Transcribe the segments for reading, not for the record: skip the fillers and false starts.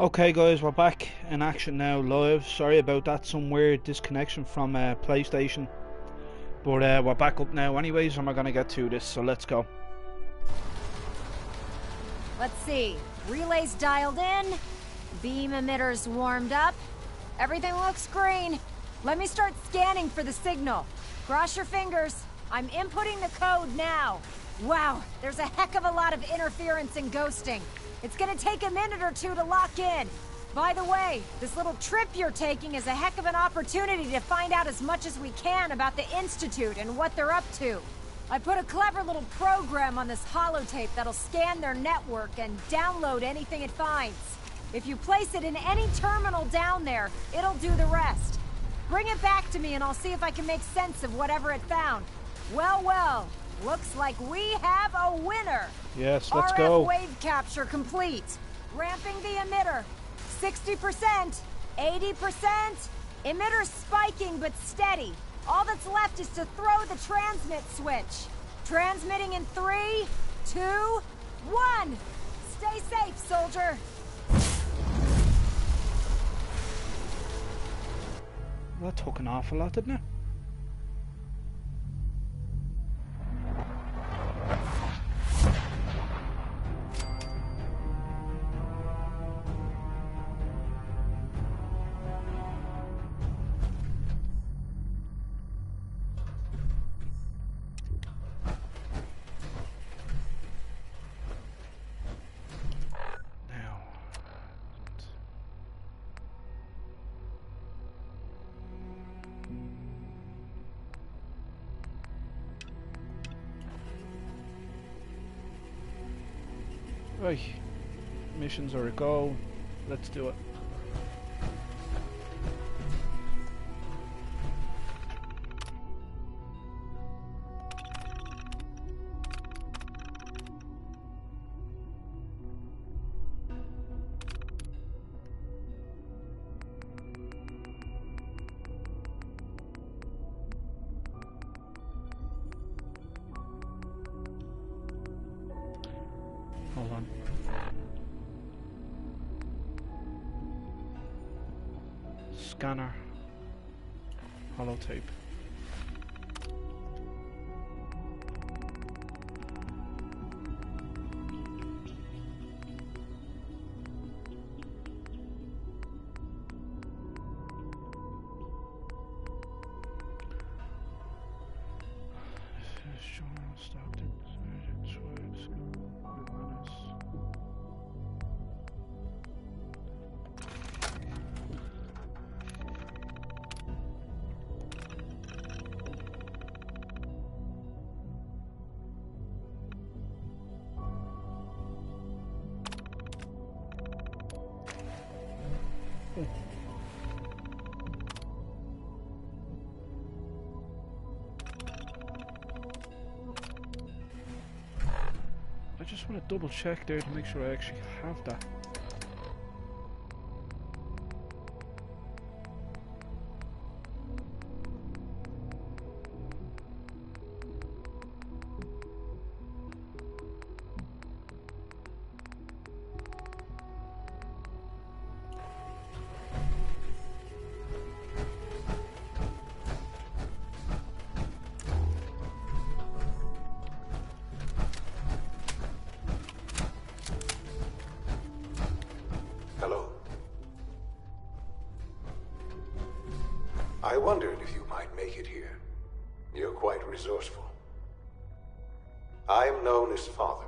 Okay guys, we're back in action now, live. Sorry about that, some weird disconnection from PlayStation. But we're back up now anyways, and we're going to get to this, so let's go. Let's see. Relays dialed in. Beam emitters warmed up. Everything looks green. Let me start scanning for the signal. Cross your fingers. I'm inputting the code now. Wow, there's a heck of a lot of interference and ghosting. It's gonna take a minute or two to lock in. By the way, this little trip you're taking is a heck of an opportunity to find out as much as we can about the Institute and what they're up to. I put a clever little program on this holotape that'll scan their network and download anything it finds. If you place it in any terminal down there, it'll do the rest. Bring it back to me and I'll see if I can make sense of whatever it found. Well, well, looks like we have a winner. Yes, let's RF go. wave capture complete. Ramping the emitter. 60%, 80%. Emitter spiking but steady. All that's left is to throw the transmit switch. Transmitting in 3, 2, 1. Stay safe, soldier. That took an awful lot, didn't it? Right, missions are a go. Let's do it. Hold on. Scanner. Holotape. I just want to double check there to make sure I actually have that. I wondered if you might make it here. You're quite resourceful. I'm known as Father.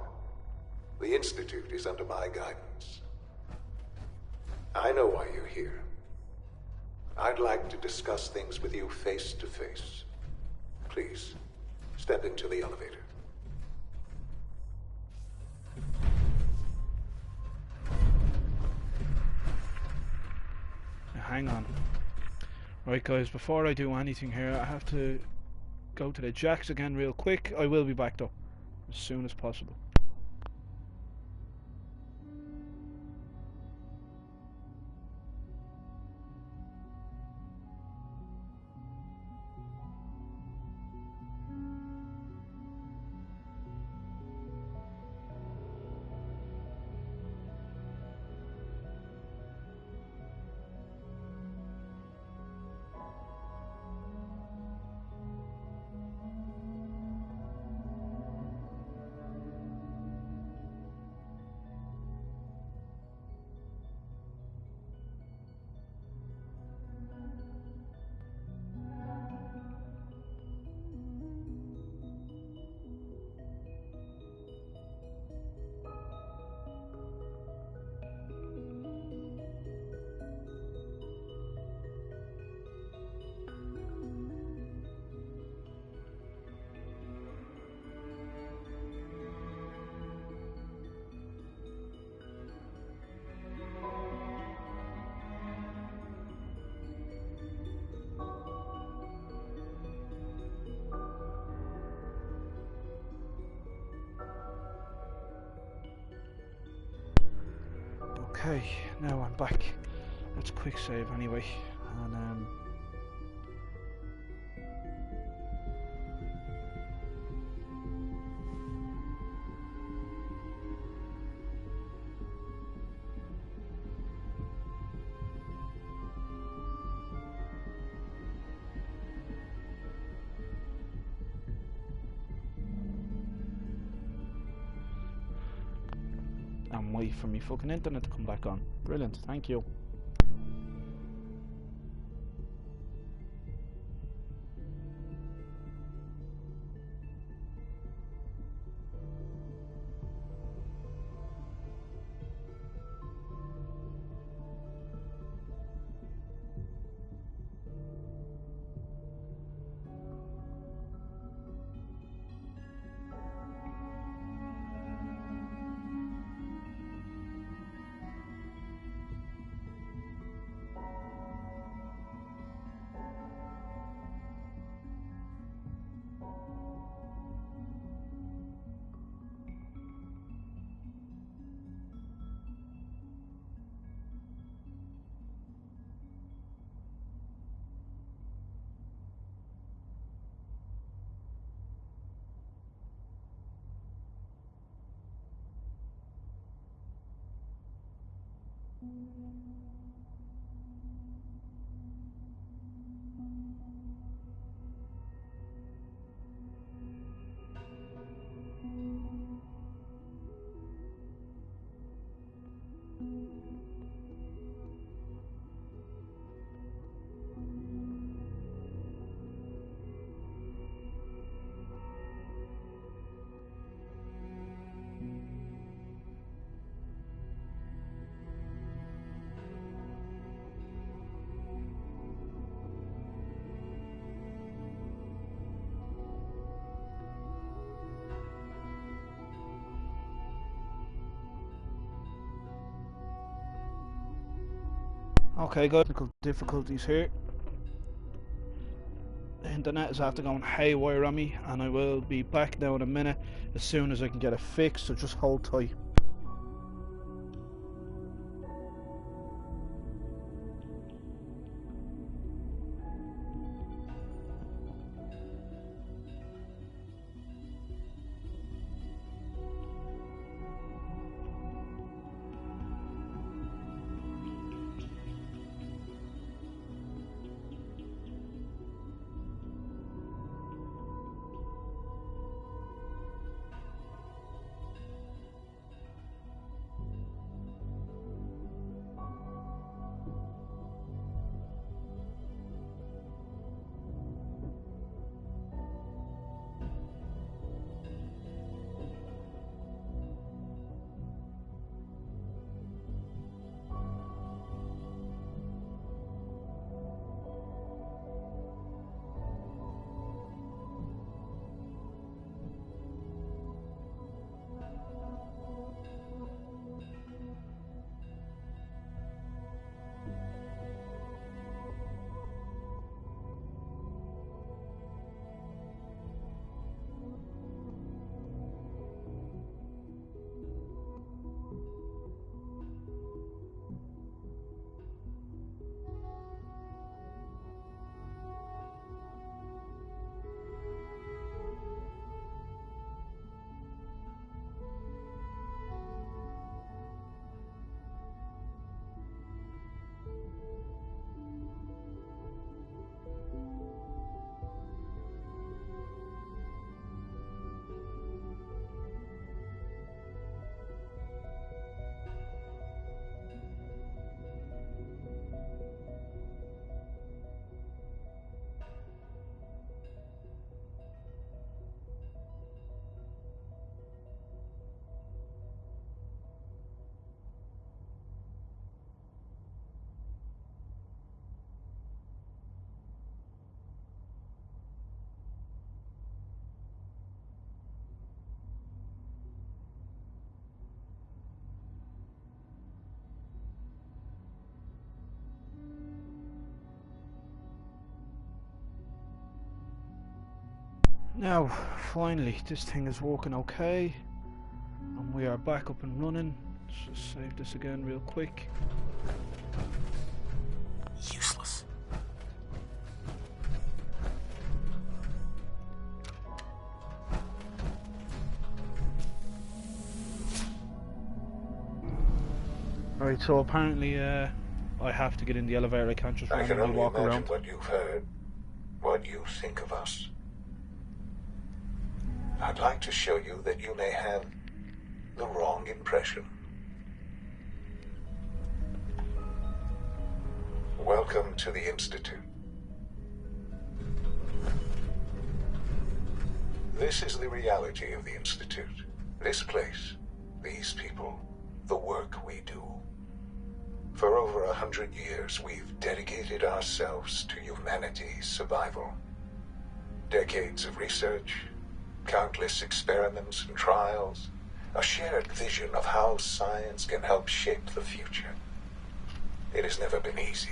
The Institute is under my guidance. I know why you're here. I'd like to discuss things with you face to face. Please, step into the elevator. Hang on. Right guys, before I do anything here, I have to go to the jacks again real quick. I will be back though, as soon as possible. Okay, now I'm back. Let's quick save anyway, and wait for me fucking internet to come back on. Brilliant, thank you. Okay, got technical difficulties here. The internet is after going haywire on me, and I will be back now in a minute as soon as I can get it fixed, so just hold tight. Now, finally, this thing is working okay, and we are back up and running. Let's just save this again real quick. Useless. Alright, so apparently I have to get in the elevator. I can't just I can randomly only walk imagine around. what you've heard, what you think of us. I'd like to show you that you may have the wrong impression. Welcome to the Institute. This is the reality of the Institute. This place, these people, the work we do. For over 100 years, we've dedicated ourselves to humanity's survival. Decades of research, countless experiments and trials, a shared vision of how science can help shape the future. It has never been easy,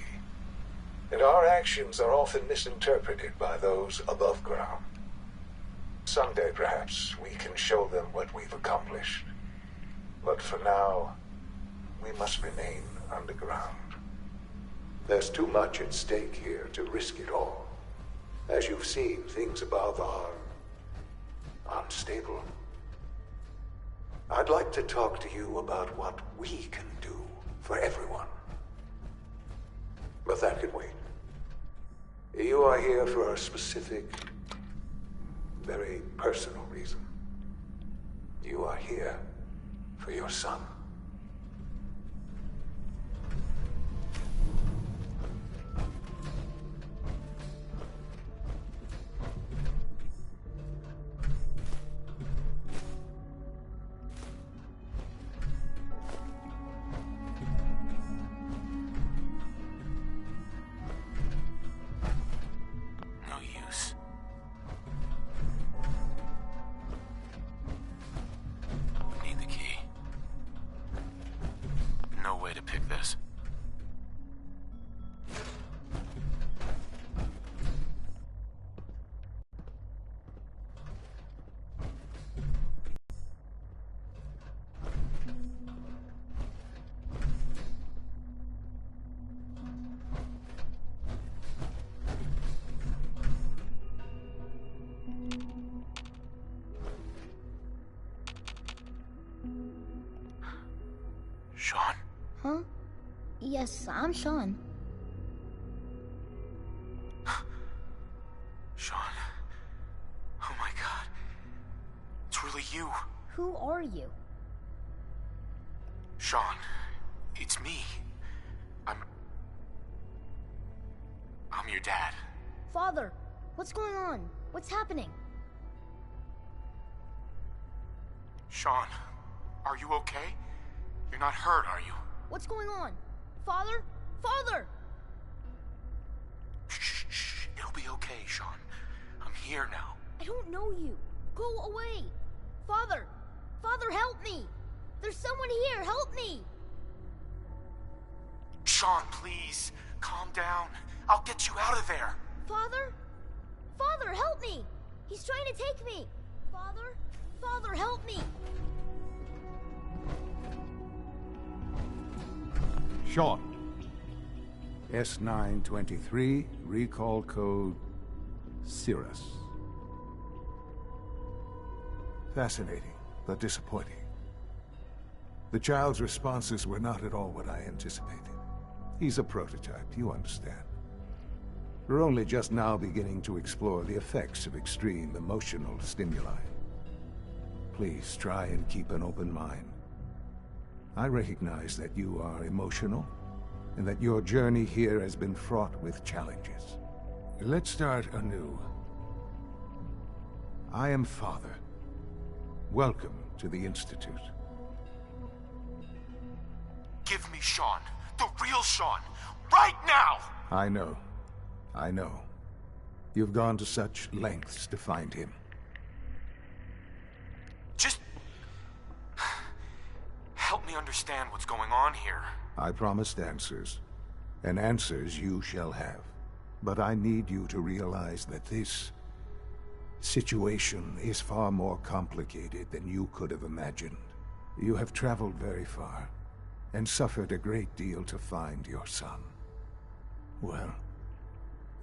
and our actions are often misinterpreted by those above ground. Someday, perhaps, we can show them what we've accomplished. But for now, we must remain underground. There's too much at stake here to risk it all. As you've seen, things above are unstable. I'd like to talk to you about what we can do for everyone. But that can wait. You are here for a specific, very personal reason. You are here for your son. No use. Need the key. No way to pick this. Sean? Huh? Yes, I'm Sean. Sean. Oh my god. It's really you. Who are you? Sean. It's me. I'm your dad. Father, what's going on? What's happening? Sean, are you okay? You're not hurt, are you? What's going on? Father? Father! Shh, shh. It'll be okay, Sean. I'm here now. I don't know you. Go away. Father! Father, help me! There's someone here, help me! Sean, please. Calm down. I'll get you out of there. Father? Father, help me! He's trying to take me! Father? Father, help me! Sean. S923, recall code Cirrus. Fascinating, but disappointing. The child's responses were not at all what I anticipated. He's a prototype, you understand. We're only just now beginning to explore the effects of extreme emotional stimuli. Please try and keep an open mind. I recognize that you are emotional, and that your journey here has been fraught with challenges. Let's start anew. I am Father. Welcome to the Institute. Give me Sean. The real Sean. Right now! I know. I know. You've gone to such lengths to find him. Just... help me understand what's going on here. I promised answers, and answers you shall have. But I need you to realize that this situation is far more complicated than you could have imagined. You have traveled very far, and suffered a great deal to find your son. Well,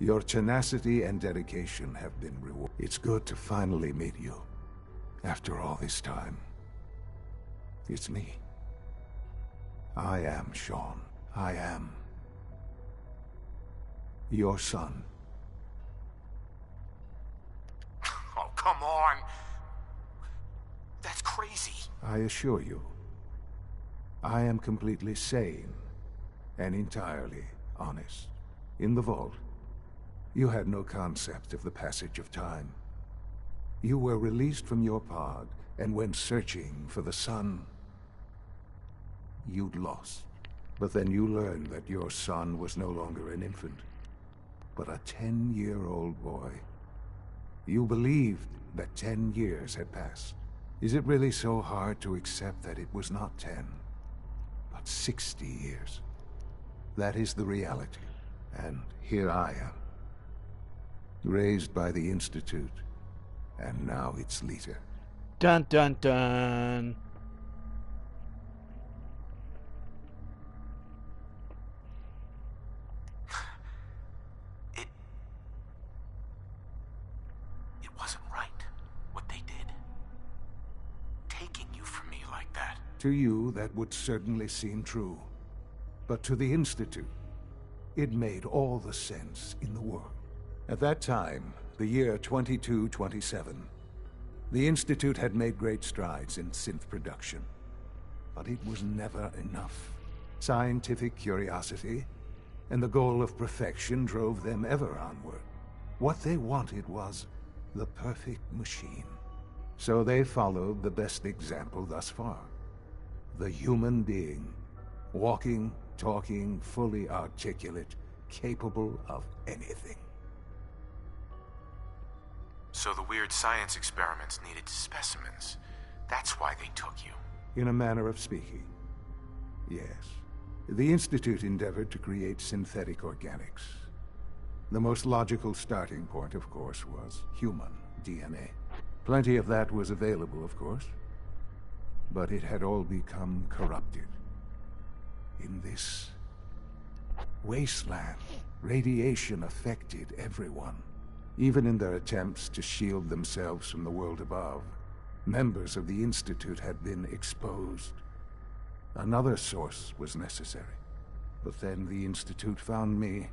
your tenacity and dedication have been rewarded. It's good to finally meet you, after all this time. It's me. I am Sean. I am your son. Oh, come on! That's crazy. I assure you, I am completely sane and entirely honest. In the vault, you had no concept of the passage of time. You were released from your pod and went searching for the sun you'd lost. But then you learned that your son was no longer an infant, but a 10-year-old boy. You believed that 10 years had passed. Is it really so hard to accept that it was not 10, but 60 years? That is the reality. And here I am, raised by the Institute, and now its leader. Dun dun dun. It wasn't right, what they did. Taking you from me like that. To you, that would certainly seem true. But to the Institute, it made all the sense in the world. At that time, the year 2227, the Institute had made great strides in synth production. But it was never enough. Scientific curiosity and the goal of perfection drove them ever onward. What they wanted was the perfect machine. So they followed the best example thus far. The human being, walking, talking, fully articulate, capable of anything. So the weird science experiments needed specimens. That's why they took you. In a manner of speaking, yes. The Institute endeavored to create synthetic organics. The most logical starting point, of course, was human DNA. Plenty of that was available, of course. But it had all become corrupted. In this wasteland, radiation affected everyone. Even in their attempts to shield themselves from the world above, members of the Institute had been exposed. Another source was necessary. But then the Institute found me,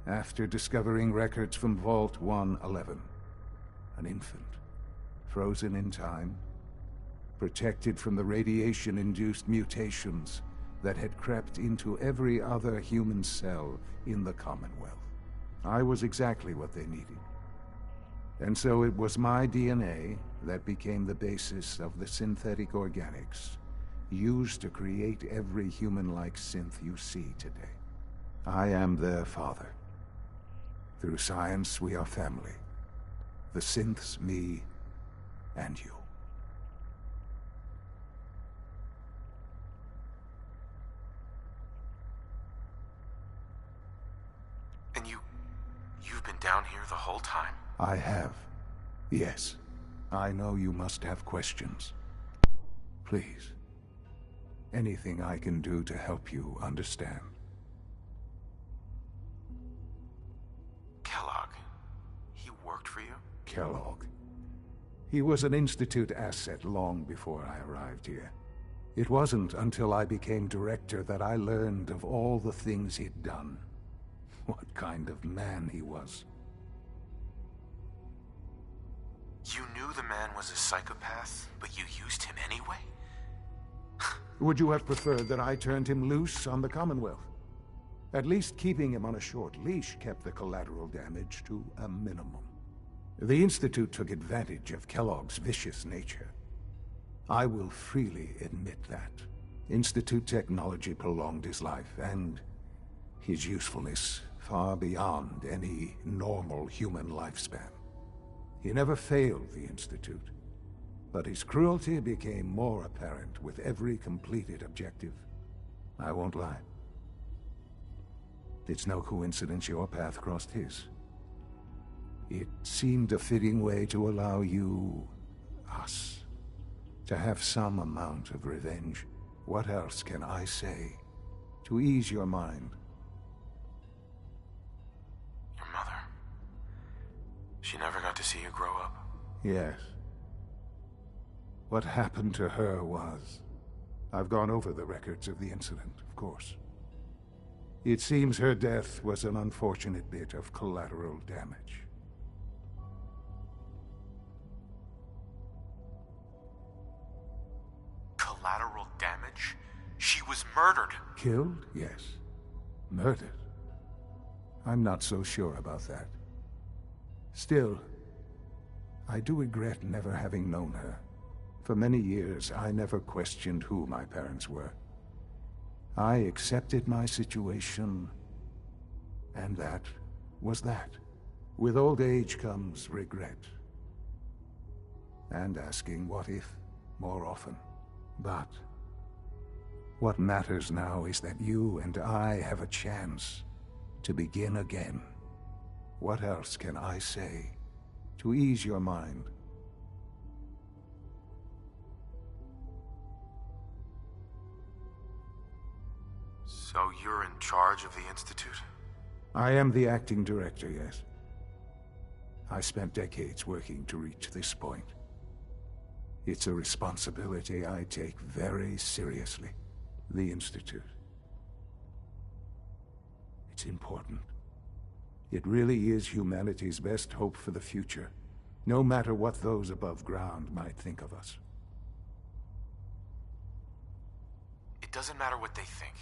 after discovering records from Vault 111. An infant, frozen in time, protected from the radiation-induced mutations that had crept into every other human cell in the Commonwealth. I was exactly what they needed. And so it was my DNA that became the basis of the synthetic organics used to create every human-like synth you see today. I am their father. Through science, we are family. The synths, me, and you. And you've been down here the whole time? I have. Yes. I know you must have questions. Please. Anything I can do to help you understand. Kellogg. He worked for you? Kellogg. He was an Institute asset long before I arrived here. It wasn't until I became director that I learned of all the things he'd done. What kind of man he was. You knew the man was a psychopath, but you used him anyway? Would you have preferred that I turned him loose on the Commonwealth? At least keeping him on a short leash kept the collateral damage to a minimum. The Institute took advantage of Kellogg's vicious nature. I will freely admit that. Institute technology prolonged his life, and his usefulness far beyond any normal human lifespan. He never failed the Institute, but his cruelty became more apparent with every completed objective. I won't lie. It's no coincidence your path crossed his. It seemed a fitting way to allow you, us, to have some amount of revenge. What else can I say to ease your mind? Your mother. She never got to see you grow up. Yes. What happened to her was... I've gone over the records of the incident, of course. It seems her death was an unfortunate bit of collateral damage. Collateral damage? She was murdered. Killed? Yes. Murdered? I'm not so sure about that. Still, I do regret never having known her. For many years, I never questioned who my parents were. I accepted my situation, and that was that. With old age comes regret. And asking what if more often. But what matters now is that you and I have a chance to begin again. What else can I say to ease your mind? So you're in charge of the Institute? I am the acting director, yes. I spent decades working to reach this point. It's a responsibility I take very seriously. The Institute. It's important. It really is humanity's best hope for the future, no matter what those above ground might think of us. It doesn't matter what they think.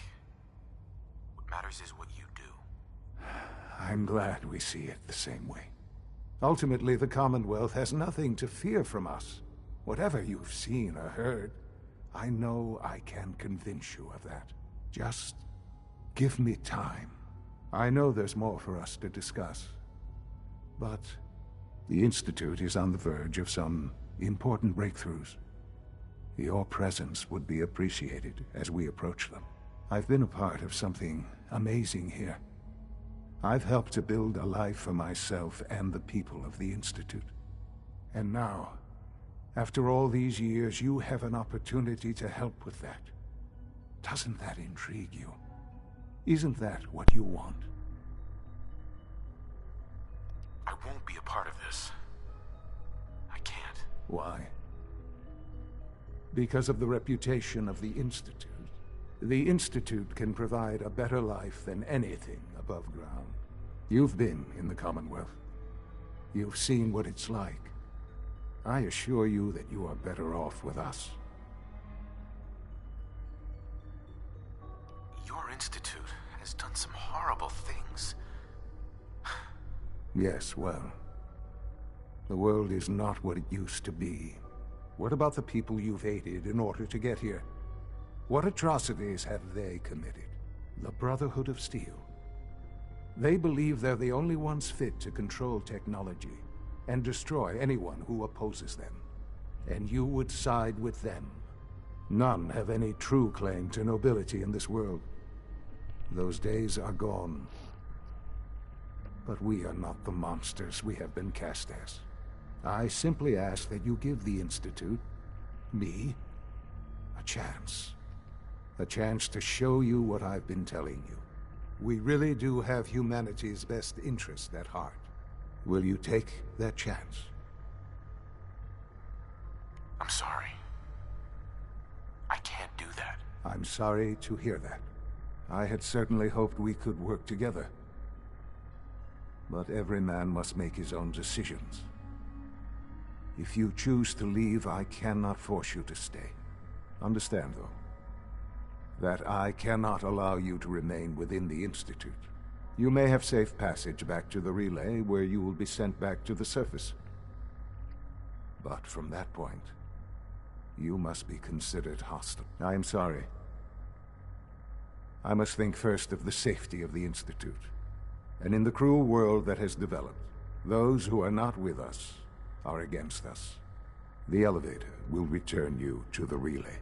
What matters is what you do. I'm glad we see it the same way. Ultimately, the Commonwealth has nothing to fear from us. Whatever you've seen or heard, I know I can convince you of that. Just give me time. I know there's more for us to discuss. But the Institute is on the verge of some important breakthroughs. Your presence would be appreciated as we approach them. I've been a part of something amazing here. I've helped to build a life for myself and the people of the Institute. And now, after all these years, you have an opportunity to help with that. Doesn't that intrigue you? Isn't that what you want? I won't be a part of this. I can't. Why? Because of the reputation of the Institute. The Institute can provide a better life than anything above ground. You've been in the Commonwealth. You've seen what it's like. I assure you that you are better off with us. Your institute has done some horrible things. Yes, well, the world is not what it used to be. What about the people you've aided in order to get here? What atrocities have they committed? The Brotherhood of Steel. They believe they're the only ones fit to control technology and destroy anyone who opposes them. And you would side with them. None have any true claim to nobility in this world. Those days are gone. But we are not the monsters we have been cast as. I simply ask that you give the Institute, me, a chance. A chance to show you what I've been telling you. We really do have humanity's best interest at heart. Will you take that chance? I'm sorry. I can't do that. I'm sorry to hear that. I had certainly hoped we could work together. But every man must make his own decisions. If you choose to leave, I cannot force you to stay. Understand, though, that I cannot allow you to remain within the Institute. You may have safe passage back to the relay, where you will be sent back to the surface. But from that point, you must be considered hostile. I am sorry. I must think first of the safety of the Institute. And in the cruel world that has developed, those who are not with us are against us. The elevator will return you to the relay.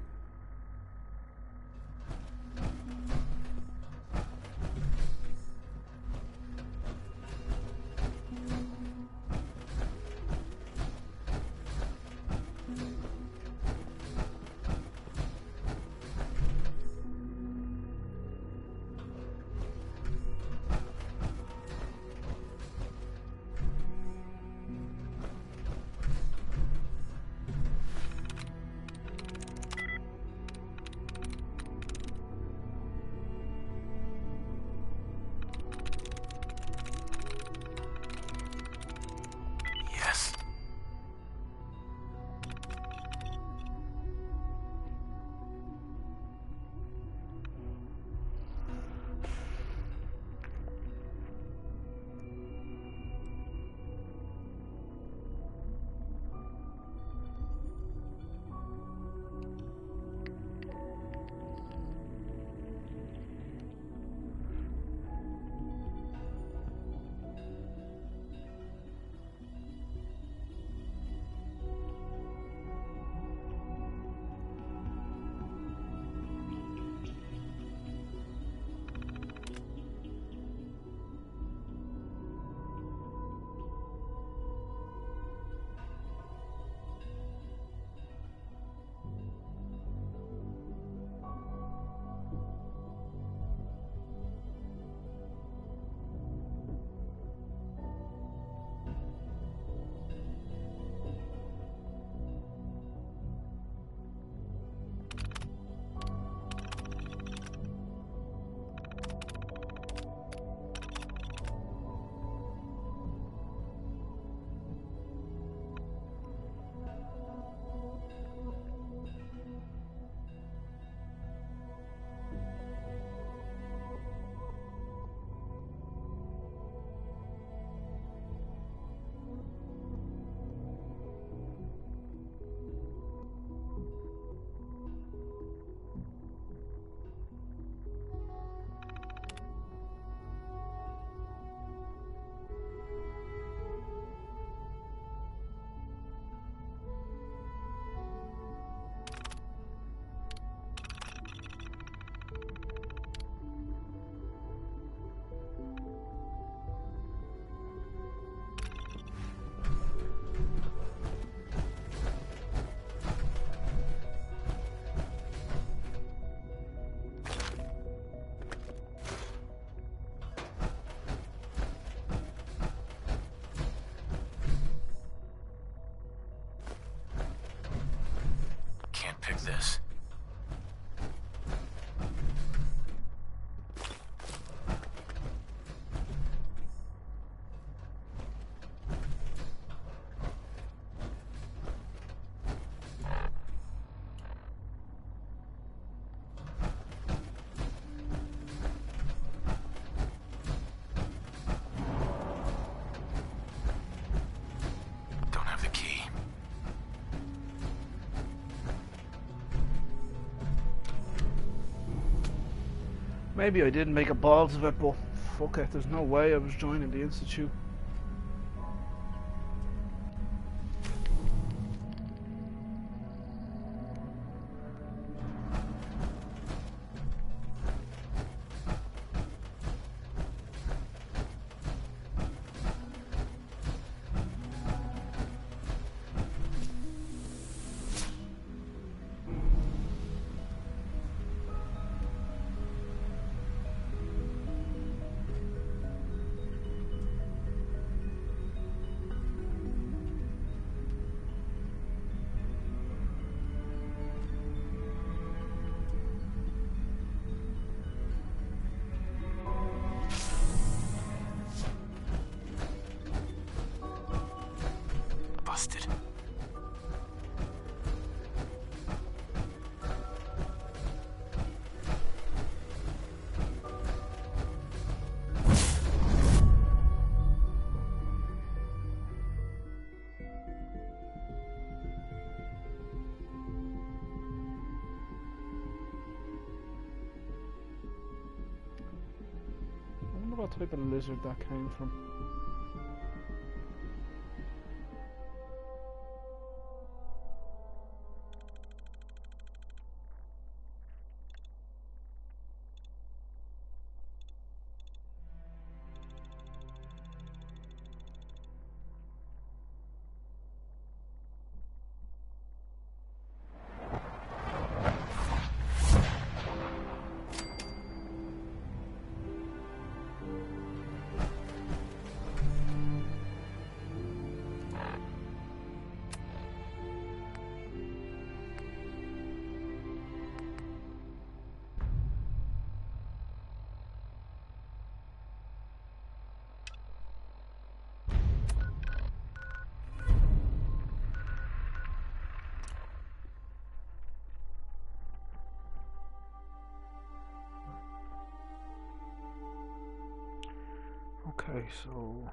Maybe I didn't make a balls of it, but fuck it, there's no way I was joining the Institute. Busted. I wonder what type of lizard that came from. Okay, so...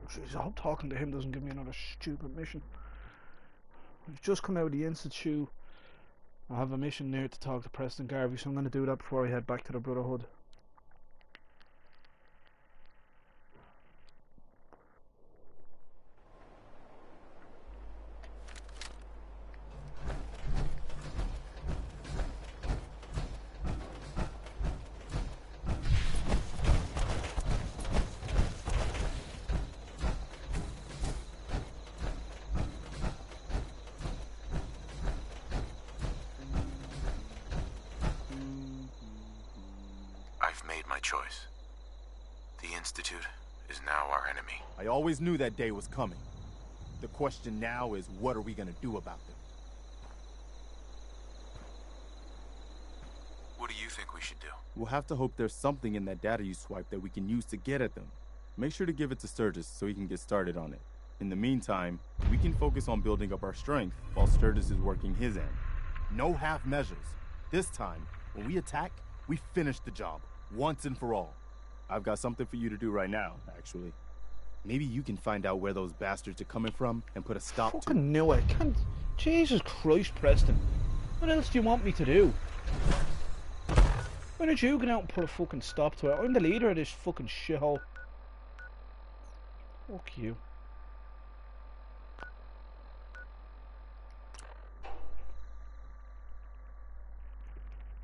Jeez, I hope talking to him doesn't give me another stupid mission. We've just come out of the Institute. I have a mission there to talk to Preston Garvey, so I'm going to do that before I head back to the Brotherhood. I've made my choice. The Institute is now our enemy. I always knew that day was coming. The question now is, what are we gonna do about them? What do you think we should do? We'll have to hope there's something in that data you swiped that we can use to get at them. Make sure to give it to Sturgis so he can get started on it. In the meantime, we can focus on building up our strength while Sturgis is working his end. No half measures. This time, when we attack, we finish the job, once and for all. I've got something for you to do right now, actually. Maybe you can find out where those bastards are coming from and put a stop to it. Fucking knew it. Can't... Jesus Christ, Preston. What else do you want me to do? Why don't you get out and put a fucking stop to it? I'm the leader of this fucking shithole. Fuck you.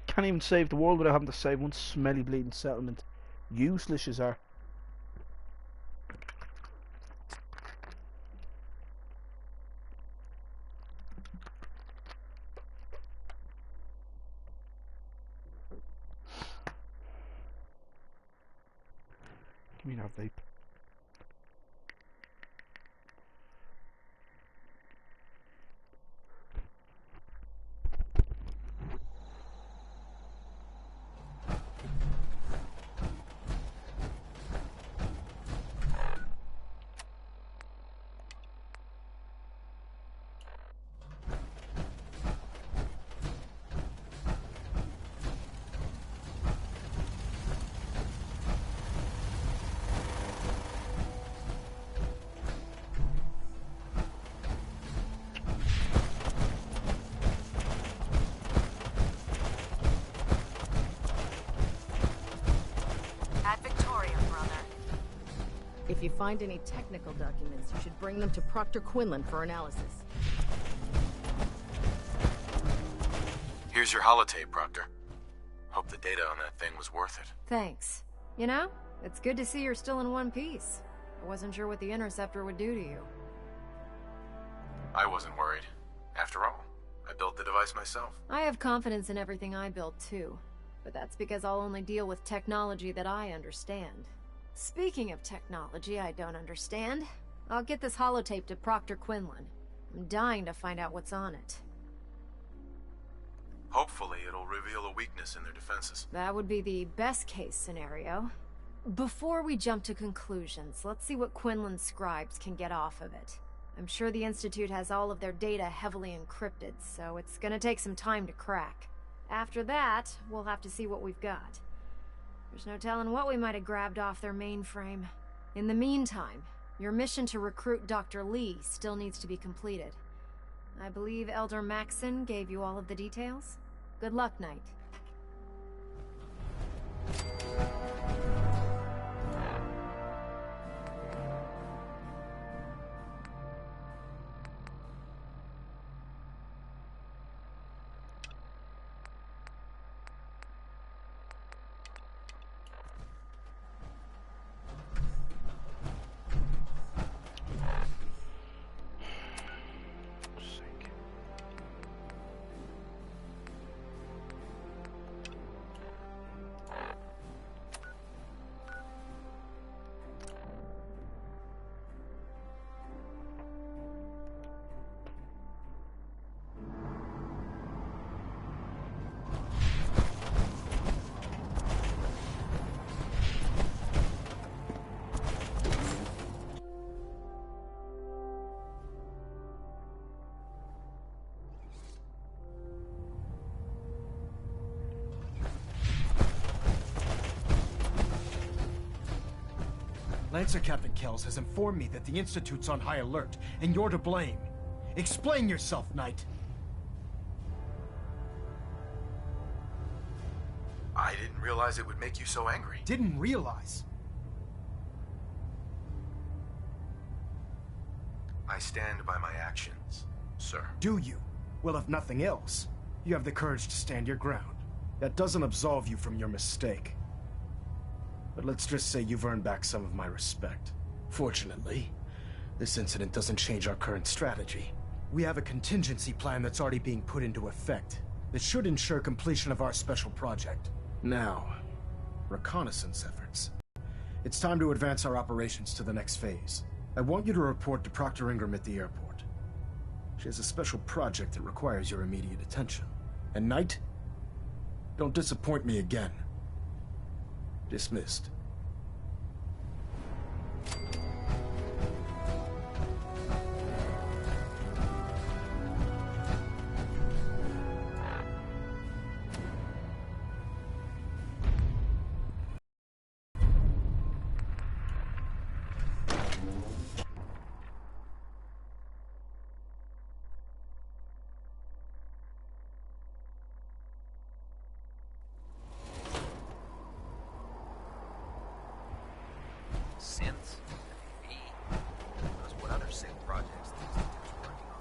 Can't even save the world without having to save one smelly bleeding settlement. Useless as are. Give me that vape. If you find any technical documents, you should bring them to Proctor Quinlan for analysis. Here's your holotape, Proctor. Hope the data on that thing was worth it. Thanks. You know, it's good to see you're still in one piece. I wasn't sure what the Interceptor would do to you. I wasn't worried. After all, I built the device myself. I have confidence in everything I build, too. But that's because I'll only deal with technology that I understand. Speaking of technology I don't understand, I'll get this holotape to Proctor Quinlan. I'm dying to find out what's on it. Hopefully it'll reveal a weakness in their defenses. That would be the best-case scenario. Before we jump to conclusions, let's see what Quinlan's scribes can get off of it. I'm sure the Institute has all of their data heavily encrypted, so it's gonna take some time to crack. After that, we'll have to see what we've got. There's no telling what we might have grabbed off their mainframe. In the meantime, your mission to recruit Dr. Lee still needs to be completed. I believe Elder Maxson gave you all of the details? Good luck, Knight. Lancer Captain Kells has informed me that the Institute's on high alert, and you're to blame. Explain yourself, Knight. I didn't realize it would make you so angry. Didn't realize? I stand by my actions, sir. Do you? Well, if nothing else, you have the courage to stand your ground. That doesn't absolve you from your mistake. But let's just say you've earned back some of my respect. Fortunately, this incident doesn't change our current strategy. We have a contingency plan that's already being put into effect that should ensure completion of our special project. Now, reconnaissance efforts. It's time to advance our operations to the next phase. I want you to report to Proctor Ingram at the airport. She has a special project that requires your immediate attention. And Knight, don't disappoint me again. Dismissed. Synths? Me? Knows what other synth projects the Institute's working on.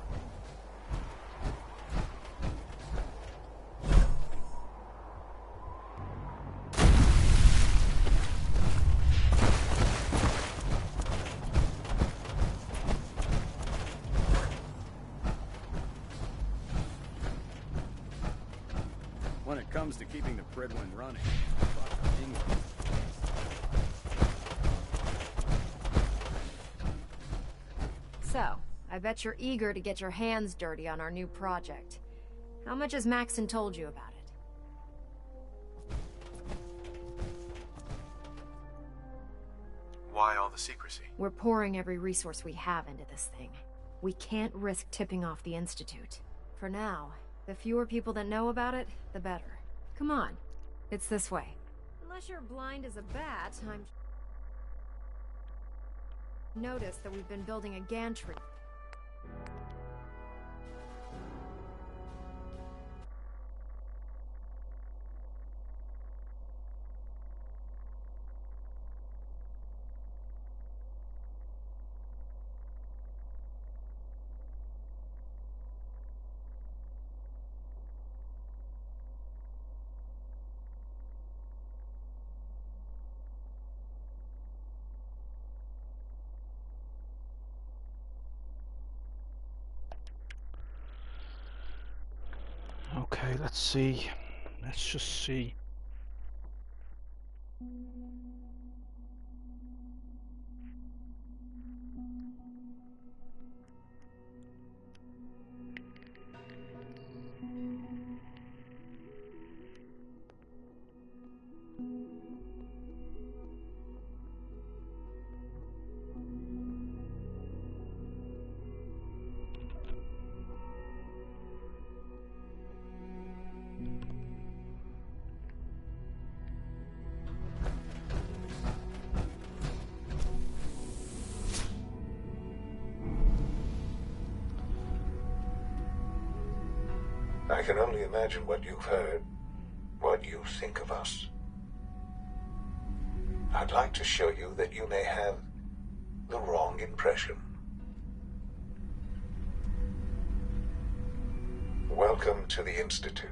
When it comes to keeping the Fredwin running, Dr. Ingram. So, I bet you're eager to get your hands dirty on our new project. How much has Maxson told you about it? Why all the secrecy? We're pouring every resource we have into this thing. We can't risk tipping off the Institute. For now, the fewer people that know about it, the better. Come on, it's this way. Unless you're blind as a bat, I'm... Notice that we've been building a gantry. Okay, let's see. Let's just see. I can only imagine what you've heard, what you think of us. I'd like to show you that you may have the wrong impression. Welcome to the Institute.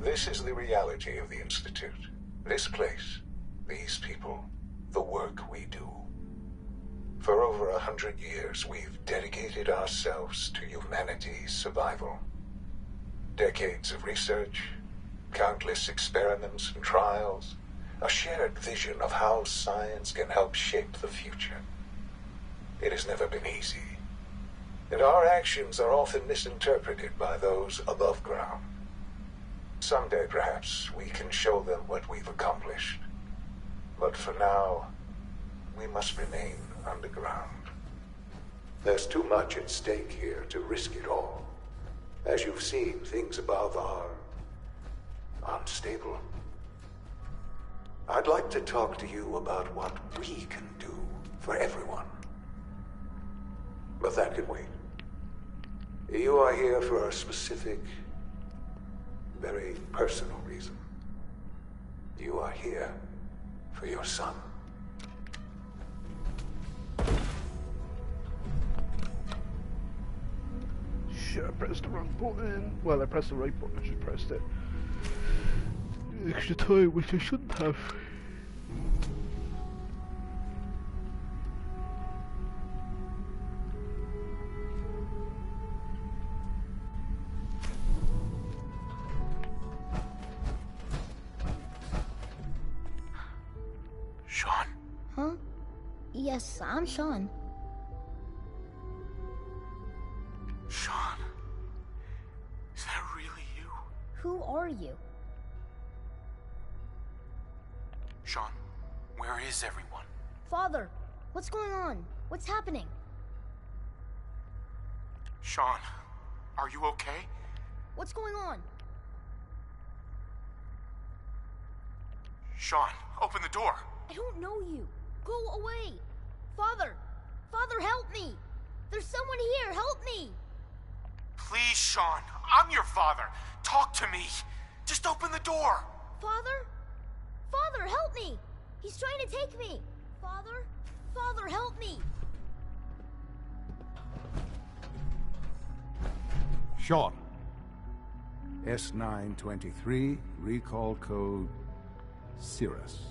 This is the reality of the Institute. This place, these people, the work we do. For over 100 years, we've dedicated ourselves to humanity's survival. Decades of research, countless experiments and trials, a shared vision of how science can help shape the future. It has never been easy, and our actions are often misinterpreted by those above ground. Someday, perhaps, we can show them what we've accomplished. But for now, we must remain underground. There's too much at stake here to risk it all. As you've seen, things above are unstable. I'd like to talk to you about what we can do for everyone. But that can wait. You are here for a specific, very personal reason. You are here for your son. Shit, I pressed the wrong button. Well, I pressed the right button, I just pressed it. Extra time, which I shouldn't have. Sean? Huh? Yes, I'm Sean. Sean? Is that really you? Who are you? Sean, where is everyone? Father, what's going on? What's happening? Sean, are you okay? What's going on? Sean, open the door. I don't know you. Go away. Father! Father, help me! There's someone here, help me! Please, Sean, I'm your father. Talk to me. Just open the door. Father? Father, help me! He's trying to take me! Father? Father, help me! Sean. S923, recall code Cirrus.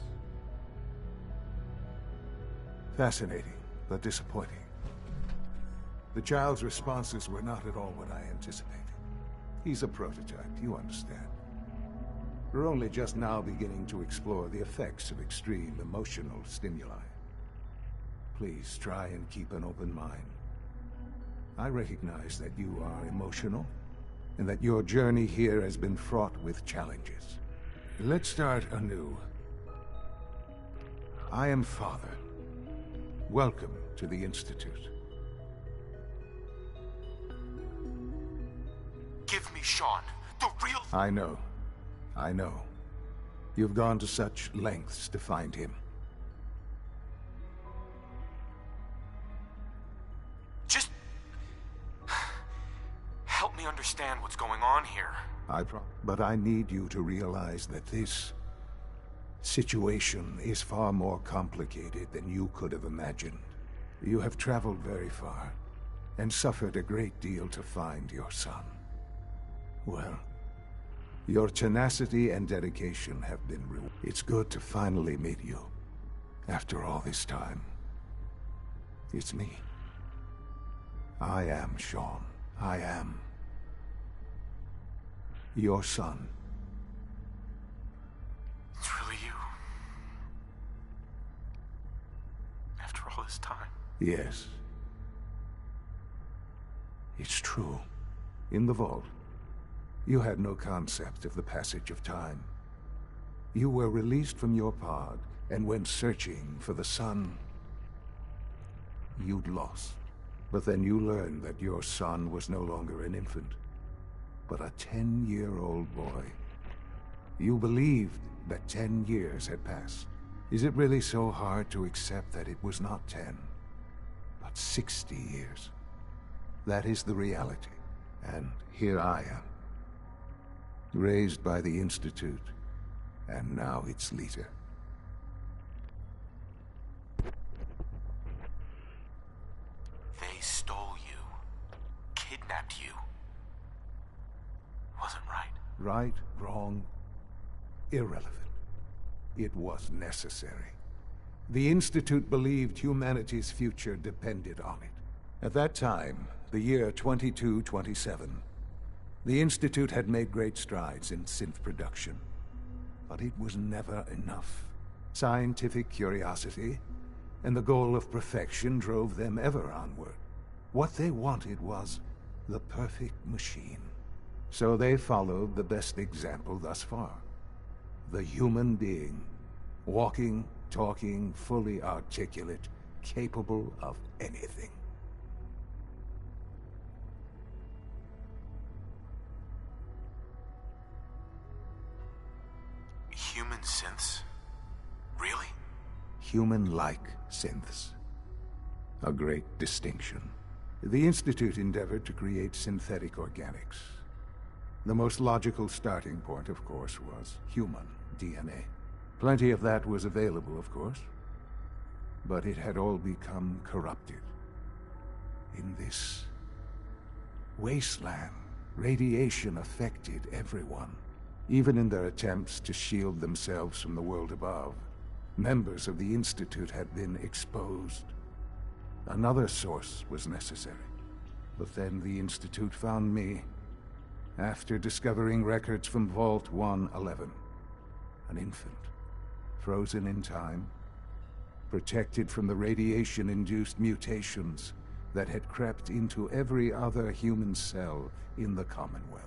Fascinating, but disappointing. The child's responses were not at all what I anticipated. He's a prototype, you understand. We're only just now beginning to explore the effects of extreme emotional stimuli. Please try and keep an open mind. I recognize that you are emotional, and that your journey here has been fraught with challenges. Let's start anew. I am Father. Welcome to the Institute. Give me Sean, the real... I know. I know. You've gone to such lengths to find him. Just... help me understand what's going on here. But I need you to realize that this situation is far more complicated than you could have imagined. You have traveled very far, and suffered a great deal to find your son. Well, your tenacity and dedication have been rewarded. It's good to finally meet you, after all this time. It's me. I am, Sean. I am. Your son. It's really you. After all this time. Yes. It's true. In the vault, you had no concept of the passage of time. You were released from your pod and went searching for the son you'd lost. But then you learned that your son was no longer an infant, but a 10-year-old boy. You believed that 10 years had passed. Is it really so hard to accept that it was not 10, but 60 years? That is the reality, and here I am. Raised by the Institute, and now its leader. They stole you. Kidnapped you. Wasn't right. Right, wrong, irrelevant. It was necessary. The Institute believed humanity's future depended on it. At that time, the year 2227, the Institute had made great strides in synth production. But it was never enough. Scientific curiosity and the goal of perfection drove them ever onward. What they wanted was the perfect machine. So they followed the best example thus far. The human being. Walking, talking, fully articulate, capable of anything. Human synths? Really? Human-like synths. A great distinction. The Institute endeavored to create synthetic organics. The most logical starting point, of course, was human DNA. Plenty of that was available, of course. But it had all become corrupted. In this wasteland, radiation affected everyone. Even in their attempts to shield themselves from the world above, members of the Institute had been exposed. Another source was necessary. But then the Institute found me, after discovering records from Vault 111. An infant, frozen in time, protected from the radiation-induced mutations that had crept into every other human cell in the Commonwealth.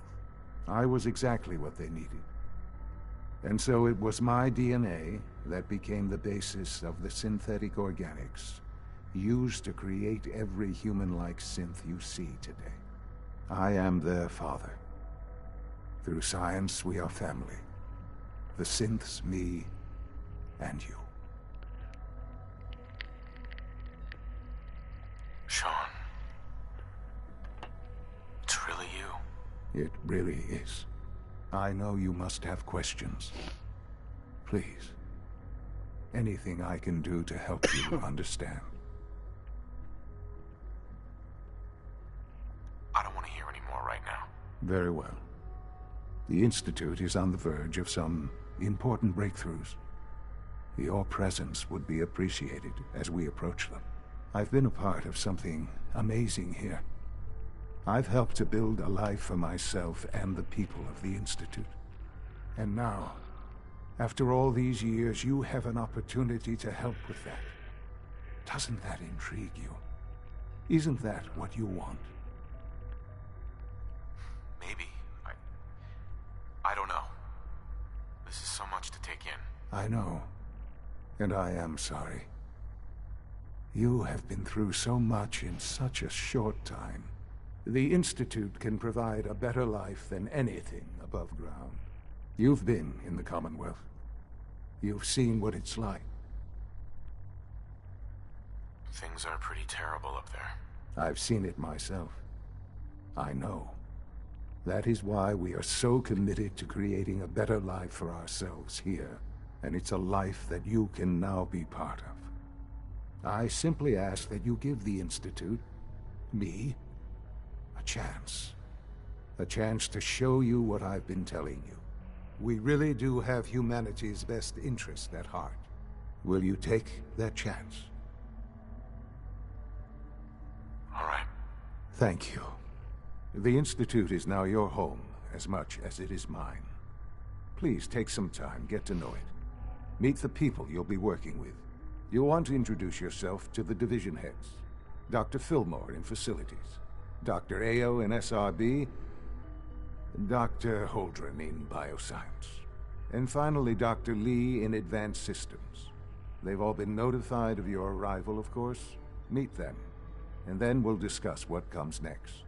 I was exactly what they needed. And so it was my DNA that became the basis of the synthetic organics used to create every human-like synth you see today. I am their father. Through science, we are family. The synths, me, and you. Sean. It's really you. It really is. I know you must have questions. Please. Anything I can do to help you understand. I don't want to hear any more right now. Very well. The Institute is on the verge of some important breakthroughs. Your presence would be appreciated as we approach them. I've been a part of something amazing here. I've helped to build a life for myself and the people of the Institute. And now, after all these years, you have an opportunity to help with that. Doesn't that intrigue you? Isn't that what you want? Maybe. I don't know. This is so much to take in. I know. And I am sorry. You have been through so much in such a short time. The Institute can provide a better life than anything above ground. You've been in the Commonwealth. You've seen what it's like. Things are pretty terrible up there. I've seen it myself. I know. That is why we are so committed to creating a better life for ourselves here. And it's a life that you can now be part of. I simply ask that you give the Institute, me, a chance. A chance to show you what I've been telling you. We really do have humanity's best interest at heart. Will you take that chance? All right. Thank you. The Institute is now your home as much as it is mine. Please take some time, get to know it. Meet the people you'll be working with. You'll want to introduce yourself to the division heads. Dr. Fillmore in Facilities, Dr. Ao in SRB, Dr. Holdren in Bioscience, and finally Dr. Lee in Advanced Systems. They've all been notified of your arrival, of course. Meet them, and then we'll discuss what comes next.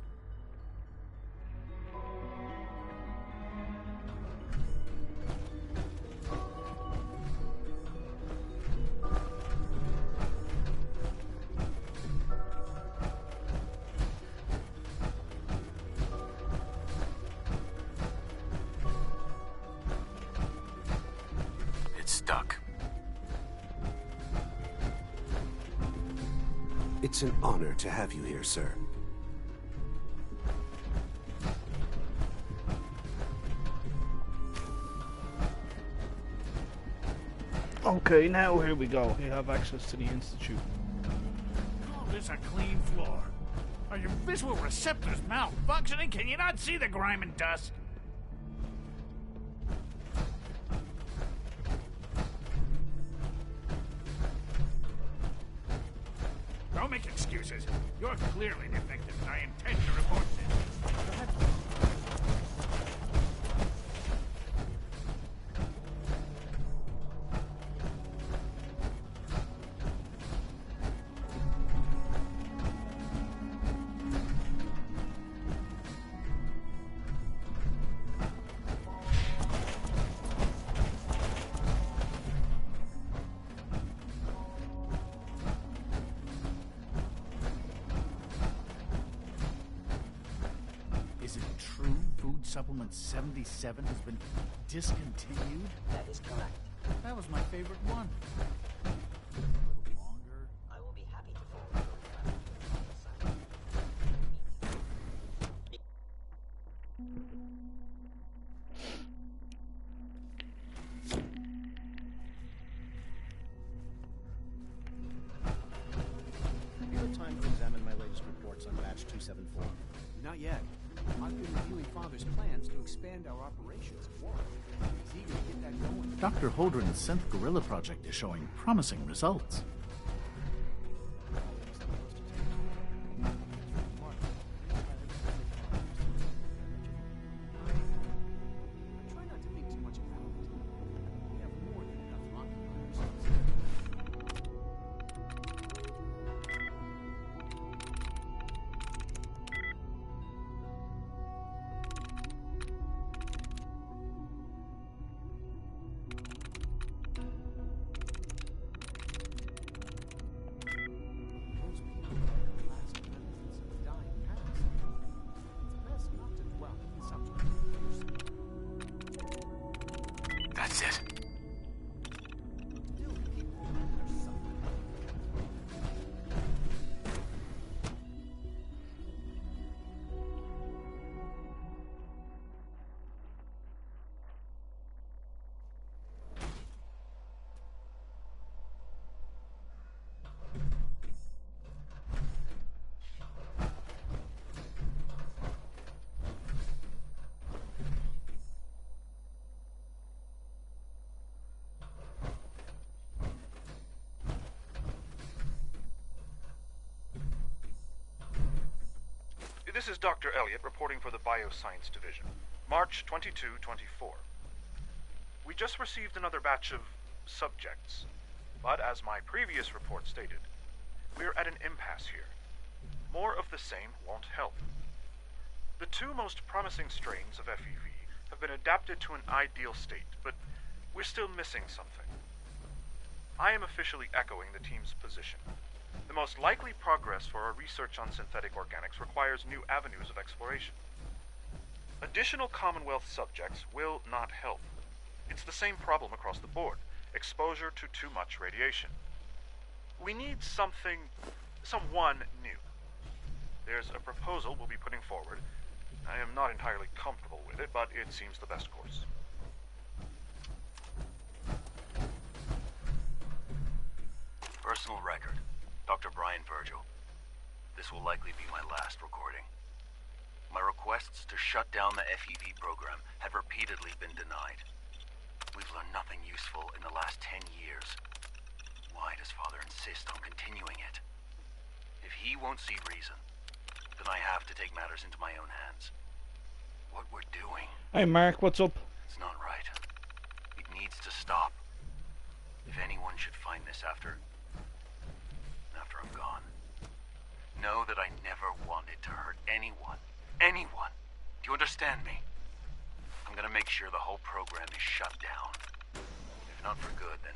It's an honor to have you here, sir. Okay, now here we go. You have access to the Institute. Call this a clean floor? Are your visual receptors malfunctioning? Can you not see the grime and dust? Don't make excuses. You're clearly defective, and I intend to report this. Supplement 77 has been discontinued? That is correct. That was my favorite one. Longer? I will be happy to forward Have you had time to examine my latest reports on batch 274? Not yet. I've been reviewing Father's plans to expand our operations at Warren. He's eager to get that going. Dr. Holdren's synth gorilla project is showing promising results. Try not to think too much about it. We have more than enough occupiers. That's it. This is Dr. Elliot reporting for the Bioscience Division. March 22-24. We just received another batch of subjects, but as my previous report stated, we're at an impasse here. More of the same won't help. The two most promising strains of FEV have been adapted to an ideal state, but we're still missing something. I am officially echoing the team's position. The most likely progress for our research on synthetic organics requires new avenues of exploration. Additional Commonwealth subjects will not help. It's the same problem across the board: exposure to too much radiation. We need someone new. There's a proposal we'll be putting forward. I am not entirely comfortable with it, but it seems the best course. Personal record. Dr. Brian Virgil. this will likely be my last recording. My requests to shut down the FEV program have repeatedly been denied. We've learned nothing useful in the last 10 years. Why does Father insist on continuing it? If he won't see reason, then I have to take matters into my own hands. What we're doing... Hey Mark, what's up? It's not right. It needs to stop. If anyone should find this after I'm gone, know that I never wanted to hurt anyone. Anyone. Do you understand me? I'm gonna make sure the whole program is shut down. If not for good, then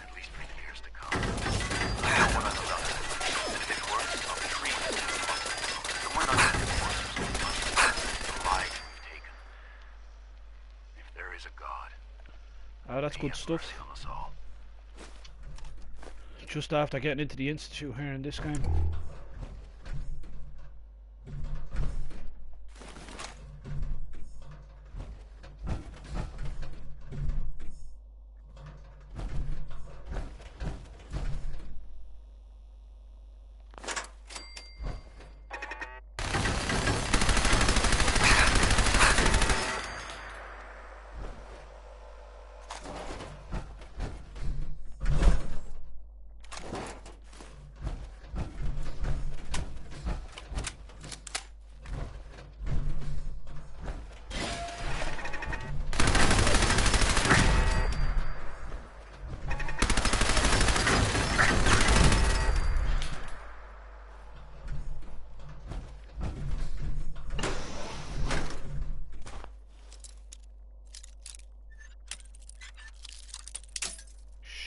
at least for years to come. I don't want to stop it. And if it works, I'll treat it as possible. But we're not going to force the lives we've taken. If there is a God, Oh, that's good stuff. on us all. Just after getting into the Institute here in this game.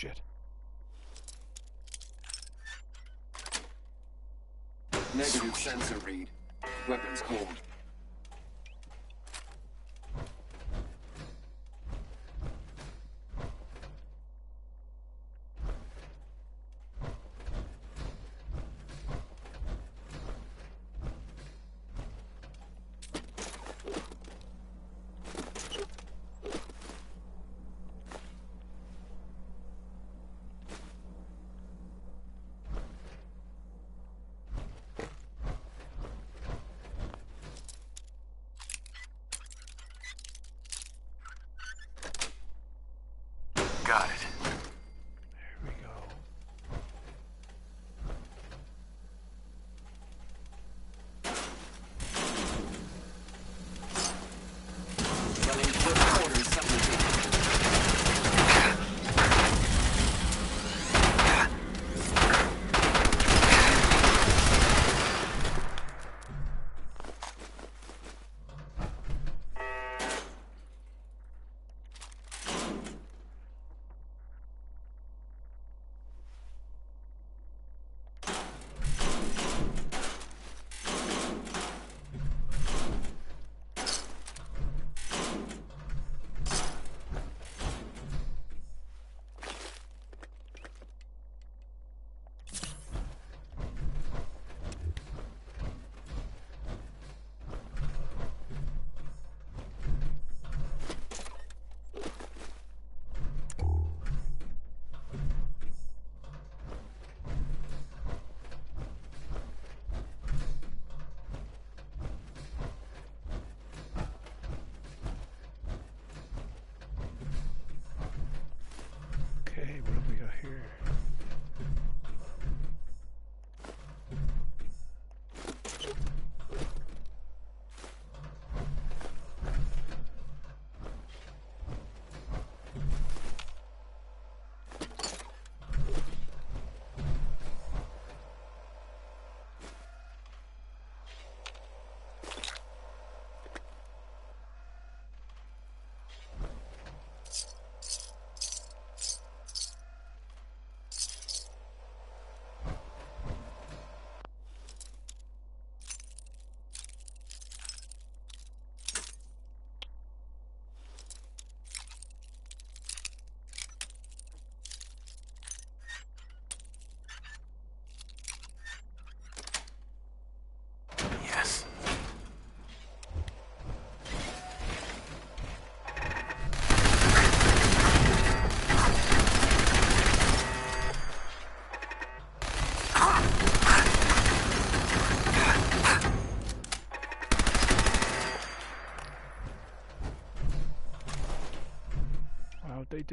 Shit. Negative sensor read. Weapons cold.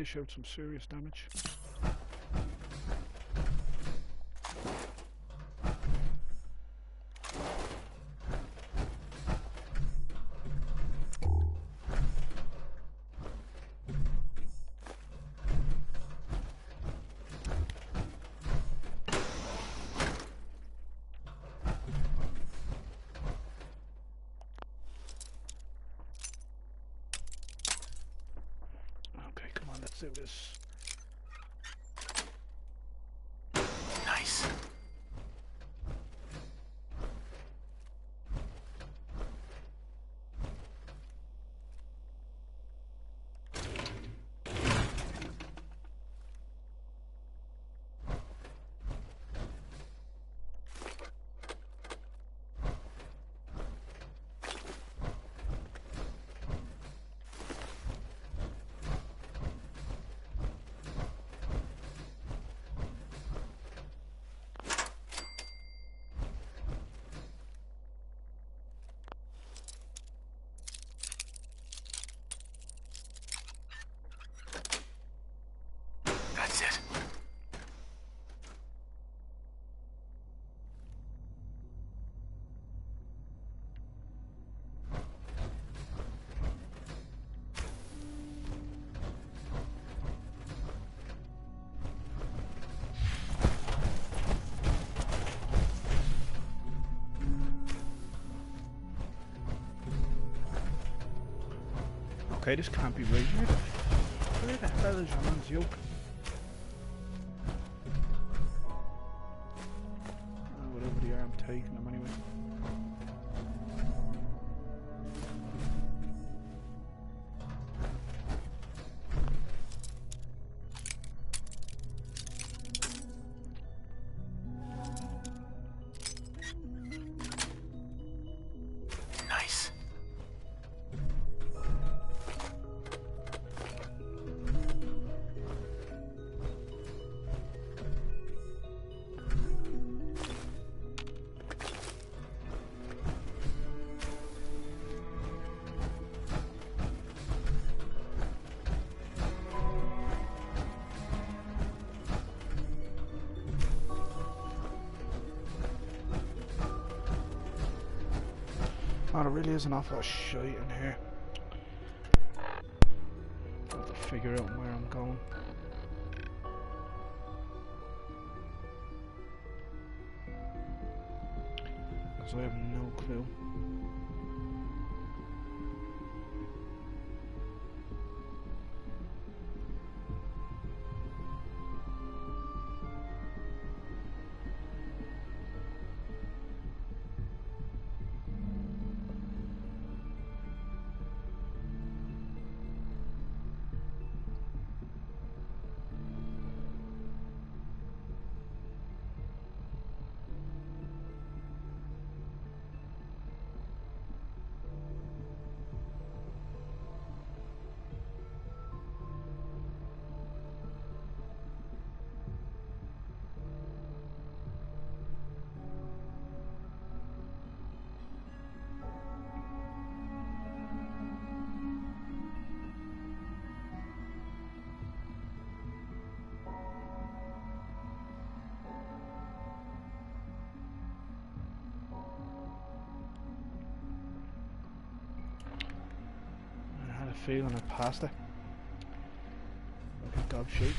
dish out some serious damage. Okay, come on, let's do this. Nice. That's it. Okay, this can't be right. Where the hell is John's yoke? Whatever they are, I'm taking them anyway. Nice. Oh, there really is an awful lot of shite in here. I have to figure out where I'm going. Because I have no clue. I had a feeling I passed it. Like a gobshite.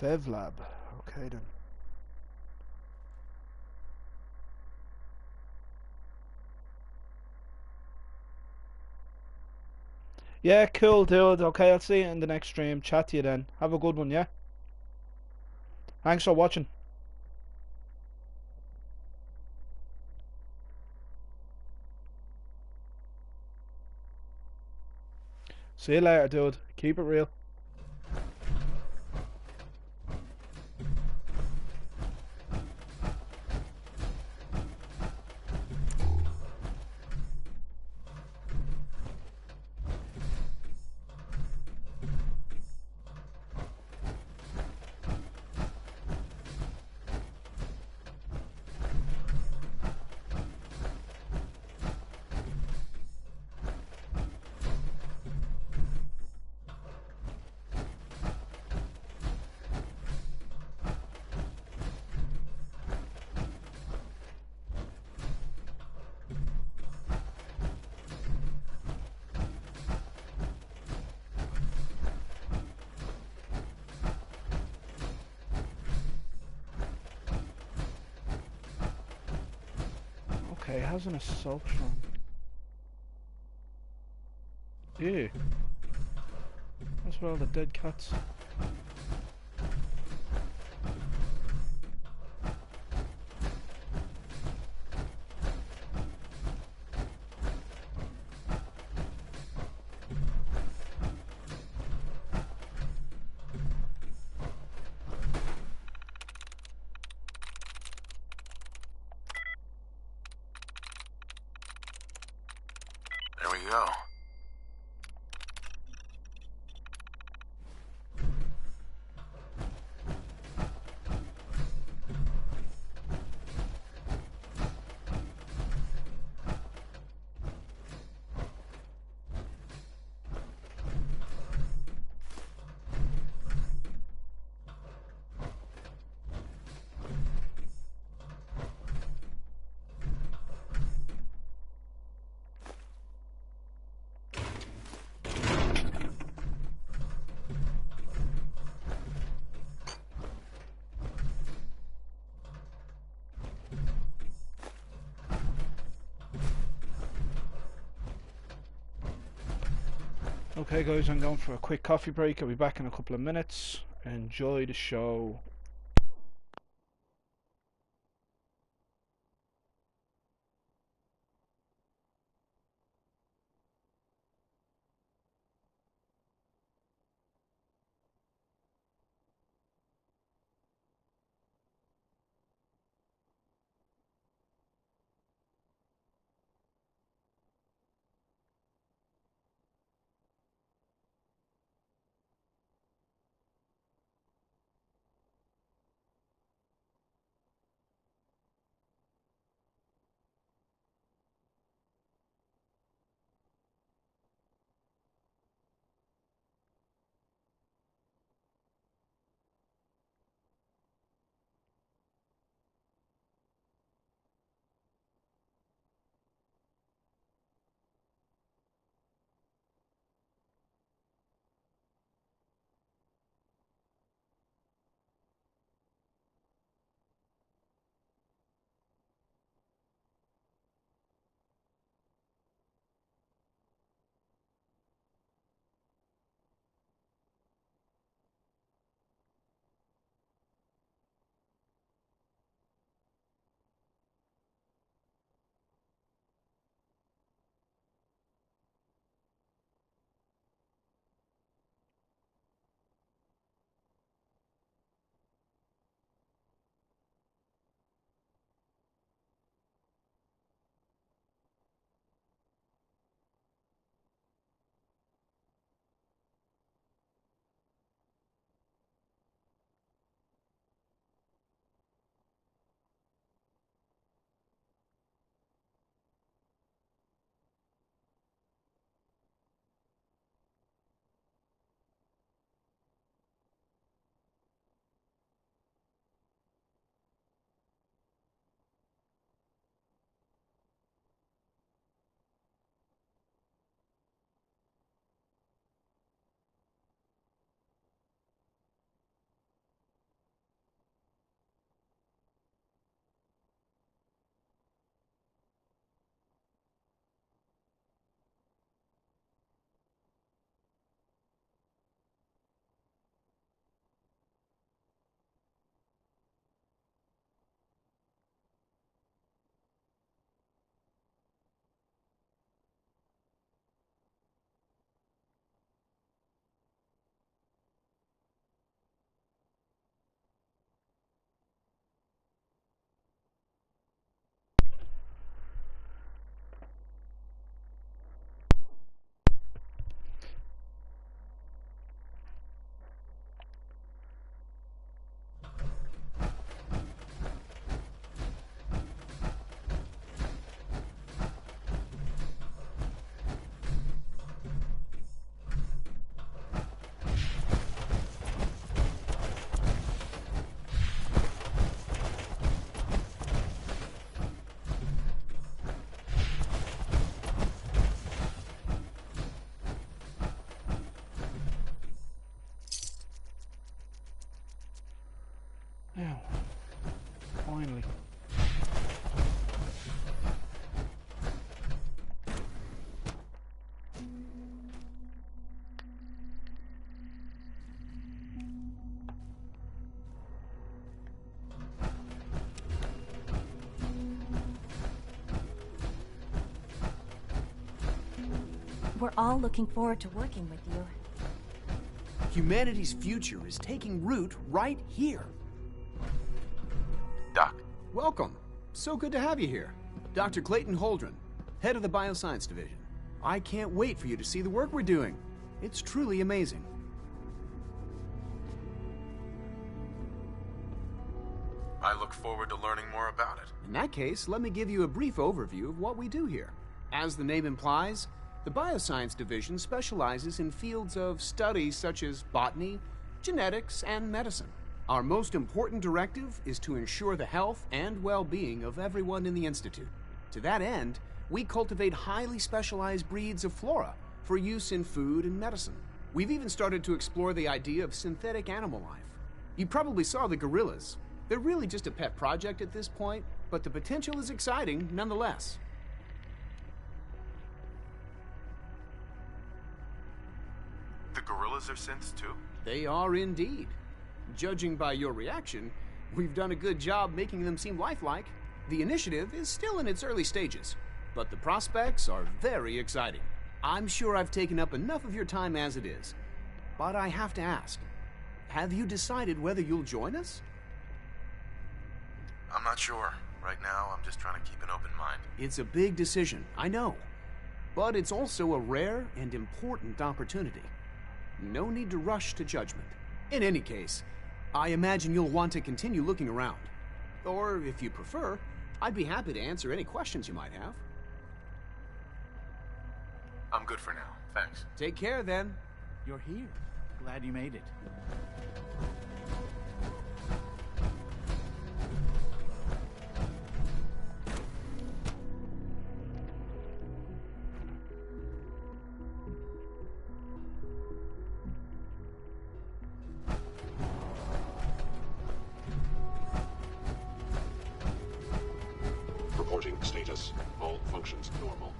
FevLab. Okay then. Yeah, cool, dude. Okay, I'll see you in the next stream. Chat to you then. Have a good one, yeah? Thanks for watching. See you later, dude. Keep it real. Okay, it has an assault rifle. Ew. That's where all the dead cats. There we go. Okay guys, I'm going for a quick coffee break. I'll be back in a couple of minutes. Enjoy the show. Now, finally. We're all looking forward to working with you. Humanity's future is taking root right here. Doc. Welcome. So good to have you here. Dr. Clayton Holdren, head of the Bioscience Division. I can't wait for you to see the work we're doing. It's truly amazing. I look forward to learning more about it. In that case, let me give you a brief overview of what we do here. As the name implies, the Bioscience Division specializes in fields of study such as botany, genetics, and medicine. Our most important directive is to ensure the health and well-being of everyone in the Institute. To that end, we cultivate highly specialized breeds of flora for use in food and medicine. We've even started to explore the idea of synthetic animal life. You probably saw the gorillas. They're really just a pet project at this point, but the potential is exciting nonetheless. The gorillas are synths too? They are indeed. Judging by your reaction, we've done a good job making them seem lifelike. The initiative is still in its early stages, but the prospects are very exciting. I'm sure I've taken up enough of your time as it is, but I have to ask, have you decided whether you'll join us? I'm not sure. Right now, I'm just trying to keep an open mind. It's a big decision, I know, but it's also a rare and important opportunity. No need to rush to judgment. In any case, I imagine you'll want to continue looking around. Or, if you prefer, I'd be happy to answer any questions you might have. I'm good for now, thanks. Take care, then. You're here. Glad you made it. Reporting status. All functions normal.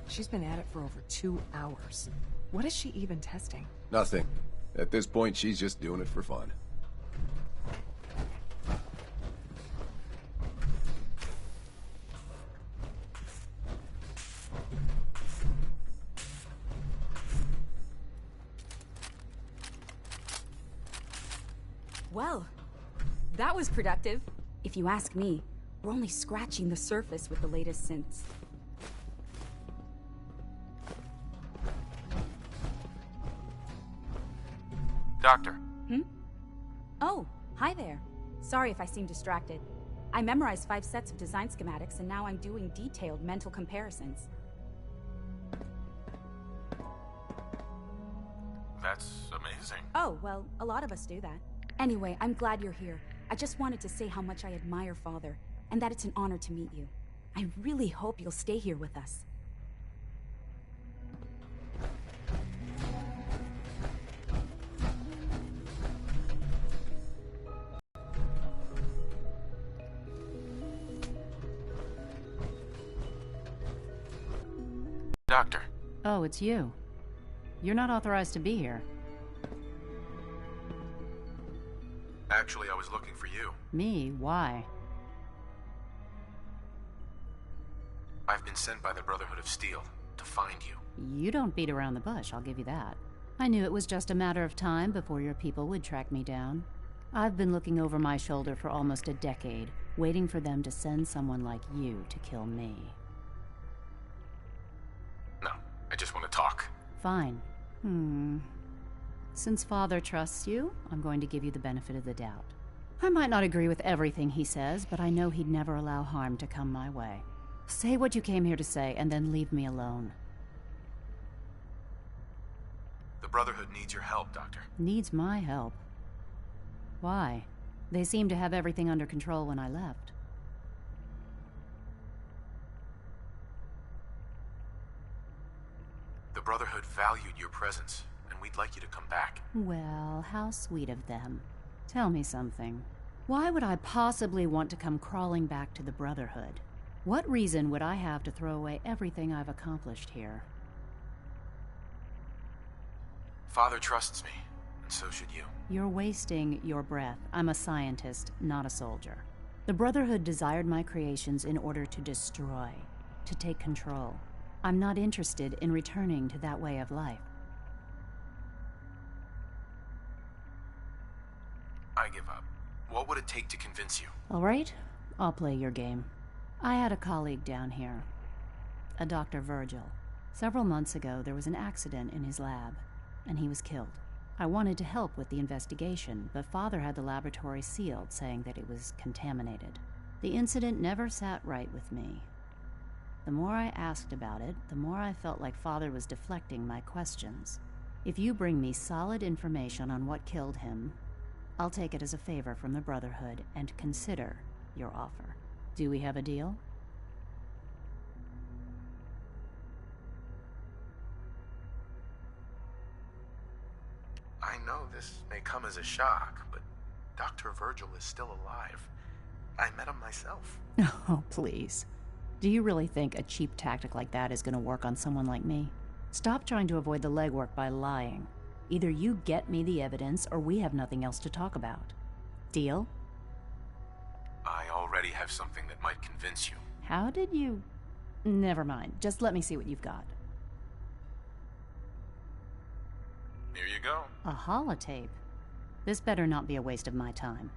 She's been at it for over 2 hours. What is she even testing? Nothing. At this point, she's just doing it for fun. Well, that was productive. If you ask me, we're only scratching the surface with the latest synths. Doctor. Oh, hi there. Sorry if I seem distracted. I memorized 5 sets of design schematics, and now I'm doing detailed mental comparisons. That's amazing. Oh, well, a lot of us do that. Anyway, I'm glad you're here. I just wanted to say how much I admire Father, and that it's an honor to meet you. I really hope you'll stay here with us. Doctor. Oh, it's you. You're not authorized to be here. Actually, I was looking for you. Me? Why? I've been sent by the Brotherhood of Steel to find you. You don't beat around the bush, I'll give you that. I knew it was just a matter of time before your people would track me down. I've been looking over my shoulder for almost a decade, waiting for them to send someone like you to kill me. No, I just want to talk. Fine. Since Father trusts you, I'm going to give you the benefit of the doubt. I might not agree with everything he says, but I know he'd never allow harm to come my way. Say what you came here to say, and then leave me alone. The Brotherhood needs your help, Doctor. Needs my help? Why? They seemed to have everything under control when I left. The Brotherhood valued your presence, and we'd like you to come back. Well, how sweet of them. Tell me something. Why would I possibly want to come crawling back to the Brotherhood? What reason would I have to throw away everything I've accomplished here? Father trusts me, and so should you. You're wasting your breath. I'm a scientist, not a soldier. The Brotherhood desired my creations in order to destroy, to take control. I'm not interested in returning to that way of life. I give up. What would it take to convince you? All right, I'll play your game. I had a colleague down here, a Dr. Virgil. Several months ago, there was an accident in his lab, and he was killed. I wanted to help with the investigation, but Father had the laboratory sealed, saying that it was contaminated. The incident never sat right with me. The more I asked about it, the more I felt like Father was deflecting my questions. If you bring me solid information on what killed him, I'll take it as a favor from the Brotherhood and consider your offer. Do we have a deal? I know this may come as a shock, but Dr. Virgil is still alive. I met him myself. Oh, please. Do you really think a cheap tactic like that is going to work on someone like me? Stop trying to avoid the legwork by lying. Either you get me the evidence, or we have nothing else to talk about. Deal? I already have something that might convince you. How did you... Never mind. Just let me see what you've got. Here you go. A holotape? This better not be a waste of my time.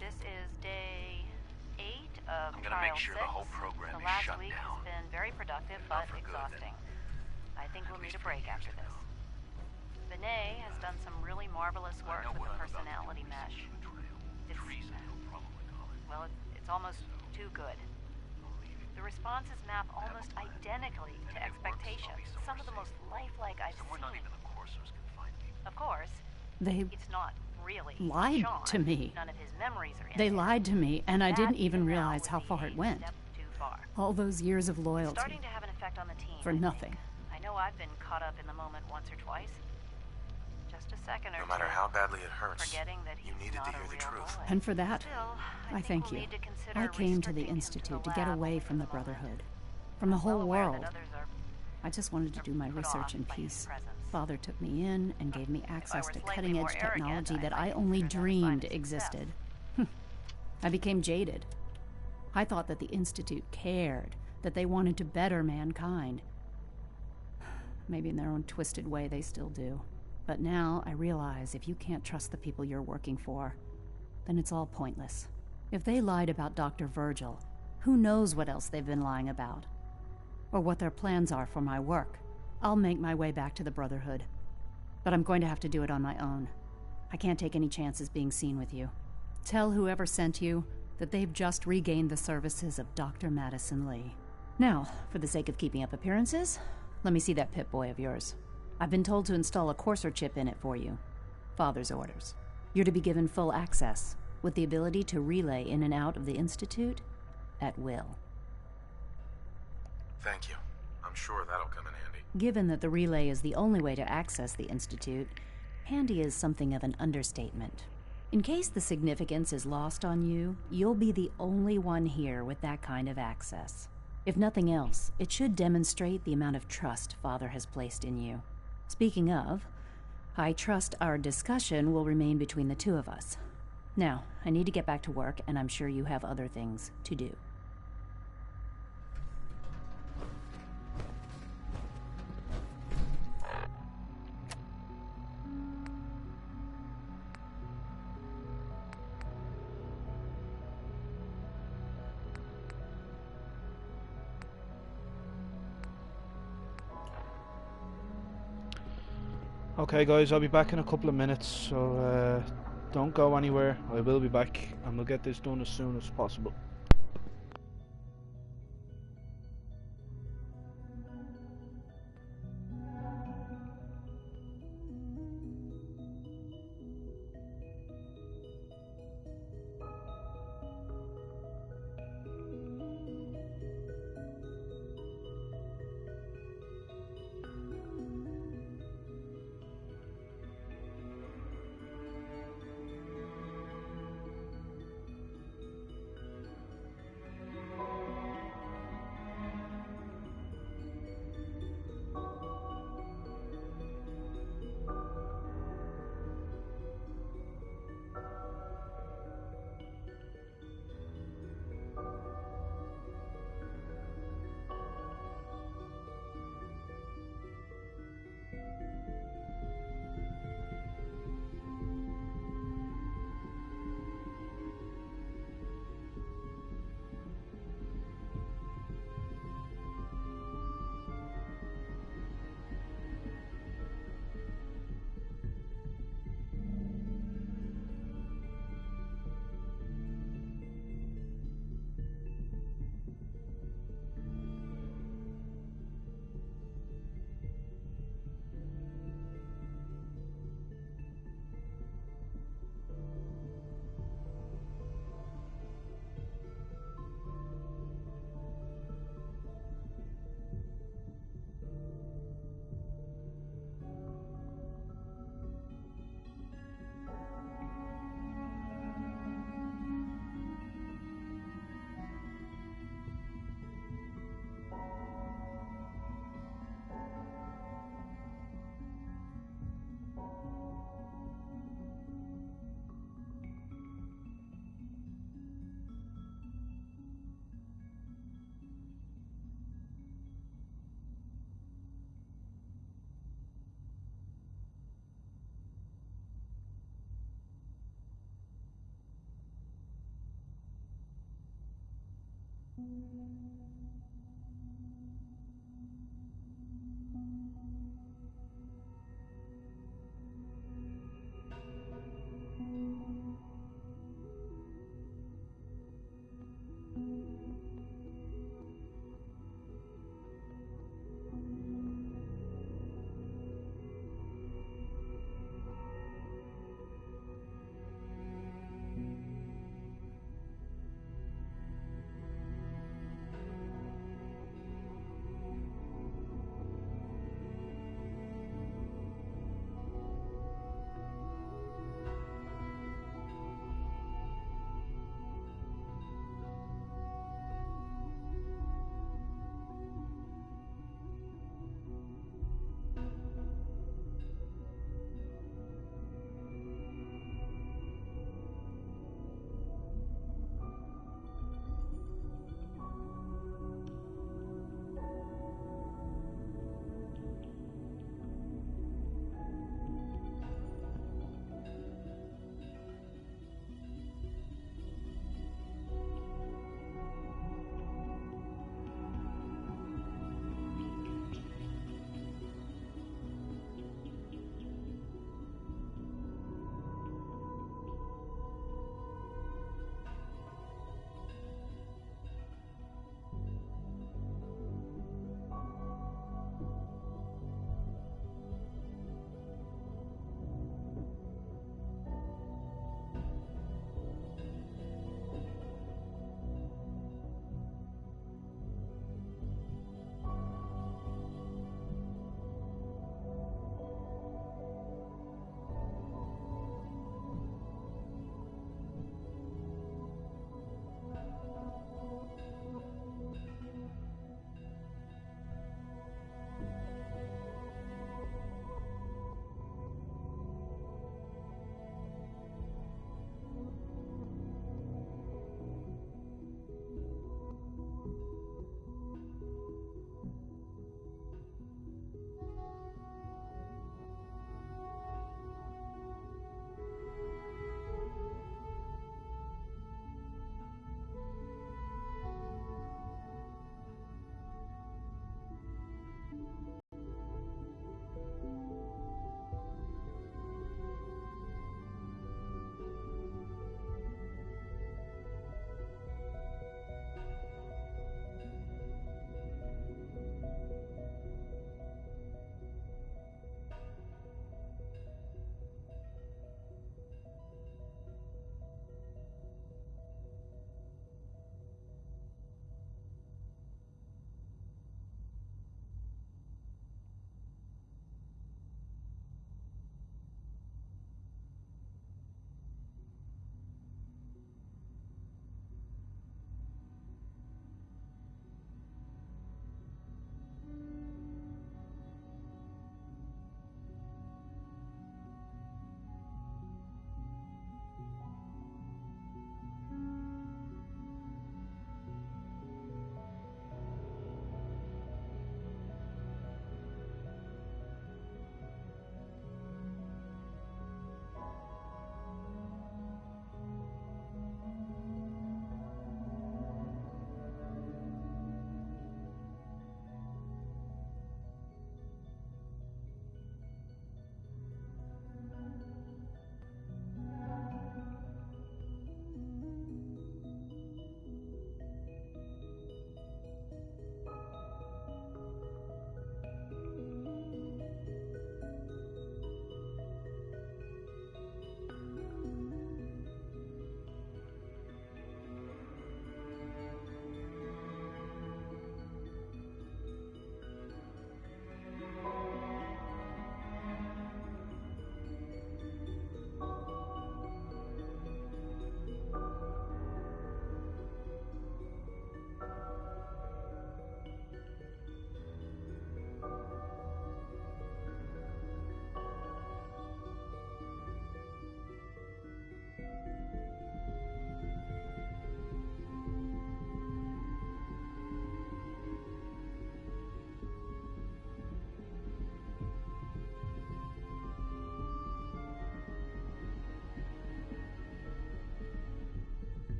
This is day 8 of I'm gonna make sure the whole program is shut down. The last week has been very productive, but exhausting. I think we'll need a break after this. Vinay has done some really marvelous work with the personality mesh. It's almost too good. The responses map almost identically to expectations. Some of the most lifelike I've seen. Not even the coursers can find me. Of course, it's not really lied Sean. To me. None of his memories are in They there. lied to me, and I didn't even even now realize would how be far it a went. step too far. All those years of It's loyalty. Starting to have an effect on the team. For nothing. I know I've been caught up in the moment once or twice. Just a second or No matter two, how badly it hurts, forgetting that you he's needed not to hear a the real truth. boy. And for that, Still, I think thank we'll you. need to consider I came to the restricting him Institute the to get lab away only from the for moment. Brotherhood. From the I'm whole well aware world. that others are I just wanted to do my put research off in by his peace. presence. Father took me in and gave me access to slightly cutting-edge more arrogant, technology that I I might only consider that a sign dreamed of success. existed. I became jaded. I thought that the Institute cared, that they wanted to better mankind. Maybe in their own twisted way they still do. But now I realize if you can't trust the people you're working for, then it's all pointless. If they lied about Dr. Virgil, who knows what else they've been lying about? Or what their plans are for my work. I'll make my way back to the Brotherhood. But I'm going to have to do it on my own. I can't take any chances being seen with you. Tell whoever sent you that they've just regained the services of Dr. Madison Lee. Now, for the sake of keeping up appearances, let me see that Pip-Boy of yours. I've been told to install a courser chip in it for you. Father's orders. You're to be given full access, with the ability to relay in and out of the Institute at will. Thank you. I'm sure that'll come in handy. Given that the relay is the only way to access the Institute, handy is something of an understatement. In case the significance is lost on you, you'll be the only one here with that kind of access. If nothing else, it should demonstrate the amount of trust Father has placed in you. Speaking of, I trust our discussion will remain between the two of us. Now, I need to get back to work, and I'm sure you have other things to do. Okay guys, I'll be back in a couple of minutes, so don't go anywhere. I will be back and we'll get this done as soon as possible.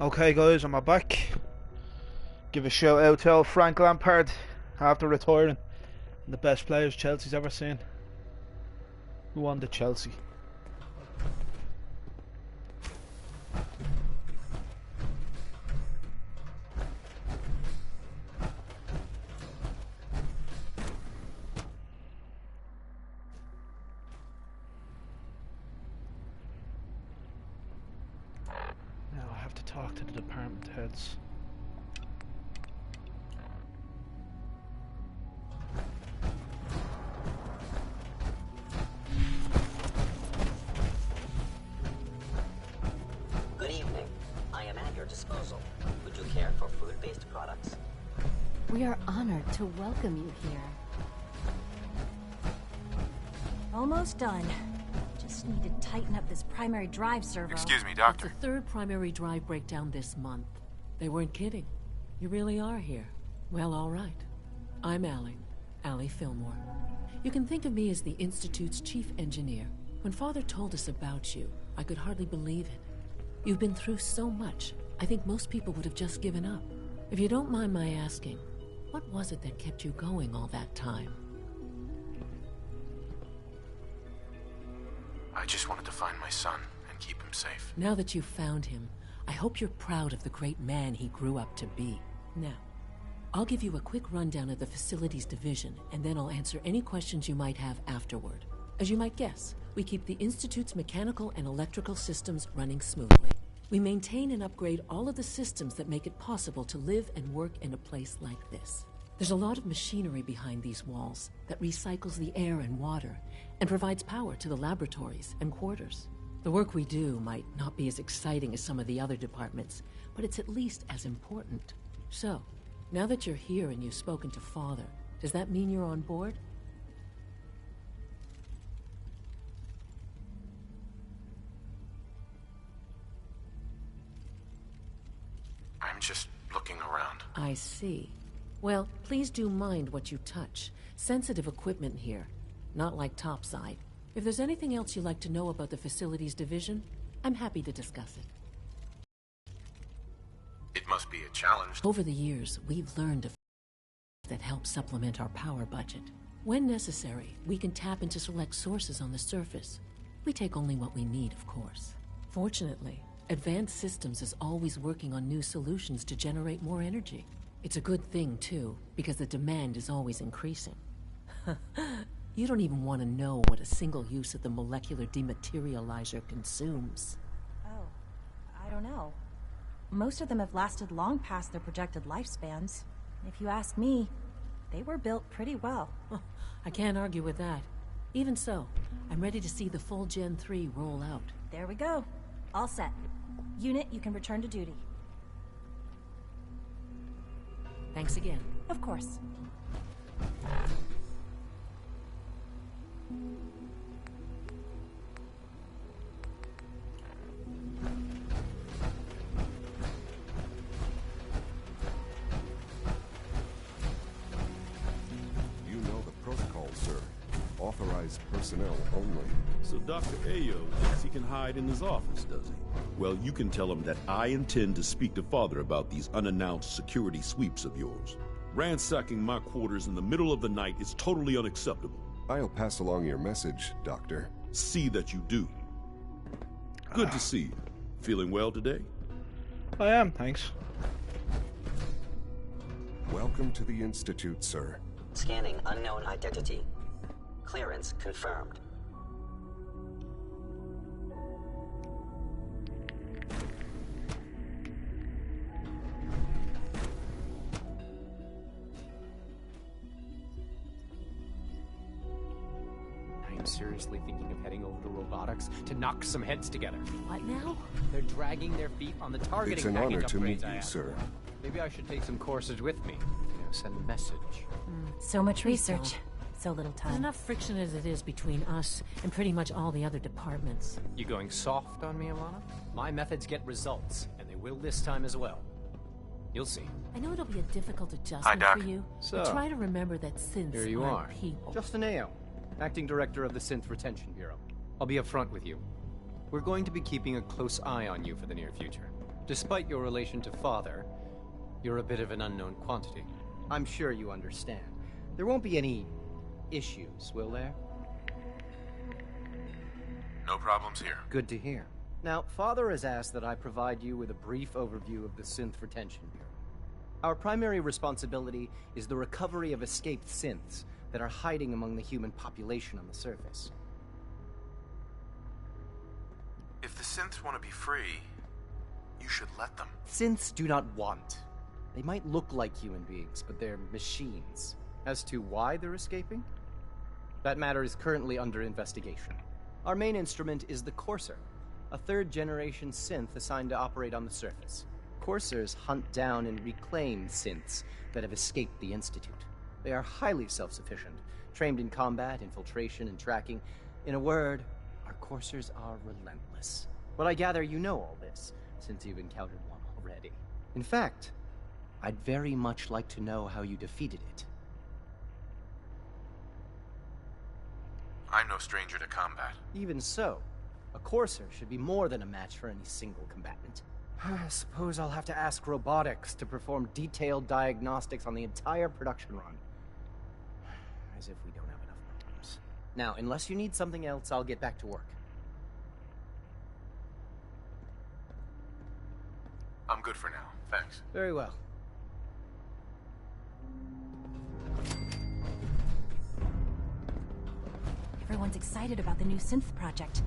Okay guys, I'm back. Give a shout out to old Frank Lampard after retiring. The best players Chelsea's ever seen. Who won the Chelsea? Now I have to talk to the department heads. Good evening. I am at your disposal. Would you care for food-based products? We are honored to welcome you here. Almost done. Just need to tighten up this primary drive servo. Excuse me, Doctor. It's the third primary drive breakdown this month. They weren't kidding. You really are here. Well, all right. I'm Allie Fillmore. You can think of me as the Institute's chief engineer. When Father told us about you, I could hardly believe it. You've been through so much, I think most people would have just given up. If you don't mind my asking, what was it that kept you going all that time? I just wanted to find my son and keep him safe. Now that you've found him, I hope you're proud of the great man he grew up to be. Now, I'll give you a quick rundown of the facilities division, and then I'll answer any questions you might have afterward. As you might guess, we keep the Institute's mechanical and electrical systems running smoothly. We maintain and upgrade all of the systems that make it possible to live and work in a place like this. There's a lot of machinery behind these walls that recycles the air and water and provides power to the laboratories and quarters. The work we do might not be as exciting as some of the other departments, but it's at least as important. So, now that you're here and you've spoken to Father, does that mean you're on board? I see. Well, please do mind what you touch. Sensitive equipment here, not like topside. If there's anything else you'd like to know about the facilities division, I'm happy to discuss it. It must be a challenge. Over the years, we've learned that help supplement our power budget. When necessary, we can tap into select sources on the surface. We take only what we need, of course. Fortunately, Advanced Systems is always working on new solutions to generate more energy. It's a good thing, too, because the demand is always increasing. You don't even want to know what a single use of the molecular dematerializer consumes. Oh, I don't know. Most of them have lasted long past their projected lifespans. If you ask me, they were built pretty well. I can't argue with that. Even so, I'm ready to see the full Gen 3 roll out. There we go. All set. Unit, you can return to duty. Thanks again. Of course. You know the protocol, sir. Authorized personnel only. So Dr. Ayo thinks he can hide in his office, does he? Well, you can tell him that I intend to speak to Father about these unannounced security sweeps of yours. Ransacking my quarters in the middle of the night is totally unacceptable. I'll pass along your message, Doctor. See that you do. Good to see you. Feeling well today? I am, thanks. Welcome to the Institute, sir. Scanning unknown identity. Clearance confirmed. I'm seriously thinking of heading over to robotics to knock some heads together. What now? They're dragging their feet on the targeting It's an package honor to meet upgrades I you, asked sir. for. Maybe I should take some courses with me. Send a message. So much Please research, so little There's time. enough friction as it is between us and pretty much all the other departments. You going soft on me, Alana? My methods get results, and they will this time as well. You'll see. I know it'll be a difficult adjustment Hi, Doc. for you, So, but try to remember that synths Here you aren't are. people. Justin Ayo, Acting Director of the Synth Retention Bureau. I'll be upfront with you. We're going to be keeping a close eye on you for the near future. Despite your relation to Father, you're a bit of an unknown quantity. I'm sure you understand. There won't be any issues, will there? No problems here. Good to hear. Now, Father has asked that I provide you with a brief overview of the Synth Retention Bureau. Our primary responsibility is the recovery of escaped synths that are hiding among the human population on the surface. If the synths want to be free, you should let them. Synths do not want. They might look like human beings, but they're machines. As to why they're escaping? That matter is currently under investigation. Our main instrument is the Courser, a third-generation synth assigned to operate on the surface. Coursers hunt down and reclaim synths that have escaped the Institute. They are highly self-sufficient, trained in combat, infiltration, and tracking. In a word, our Coursers are relentless. But I gather you know all this, since you've encountered one already. In fact, I'd very much like to know how you defeated it. I'm no stranger to combat. Even so, a Courser should be more than a match for any single combatant. I suppose I'll have to ask robotics to perform detailed diagnostics on the entire production run. As if we don't have enough problems. Now, unless you need something else, I'll get back to work. I'm good for now. Thanks. Very well. Everyone's excited about the new synth project.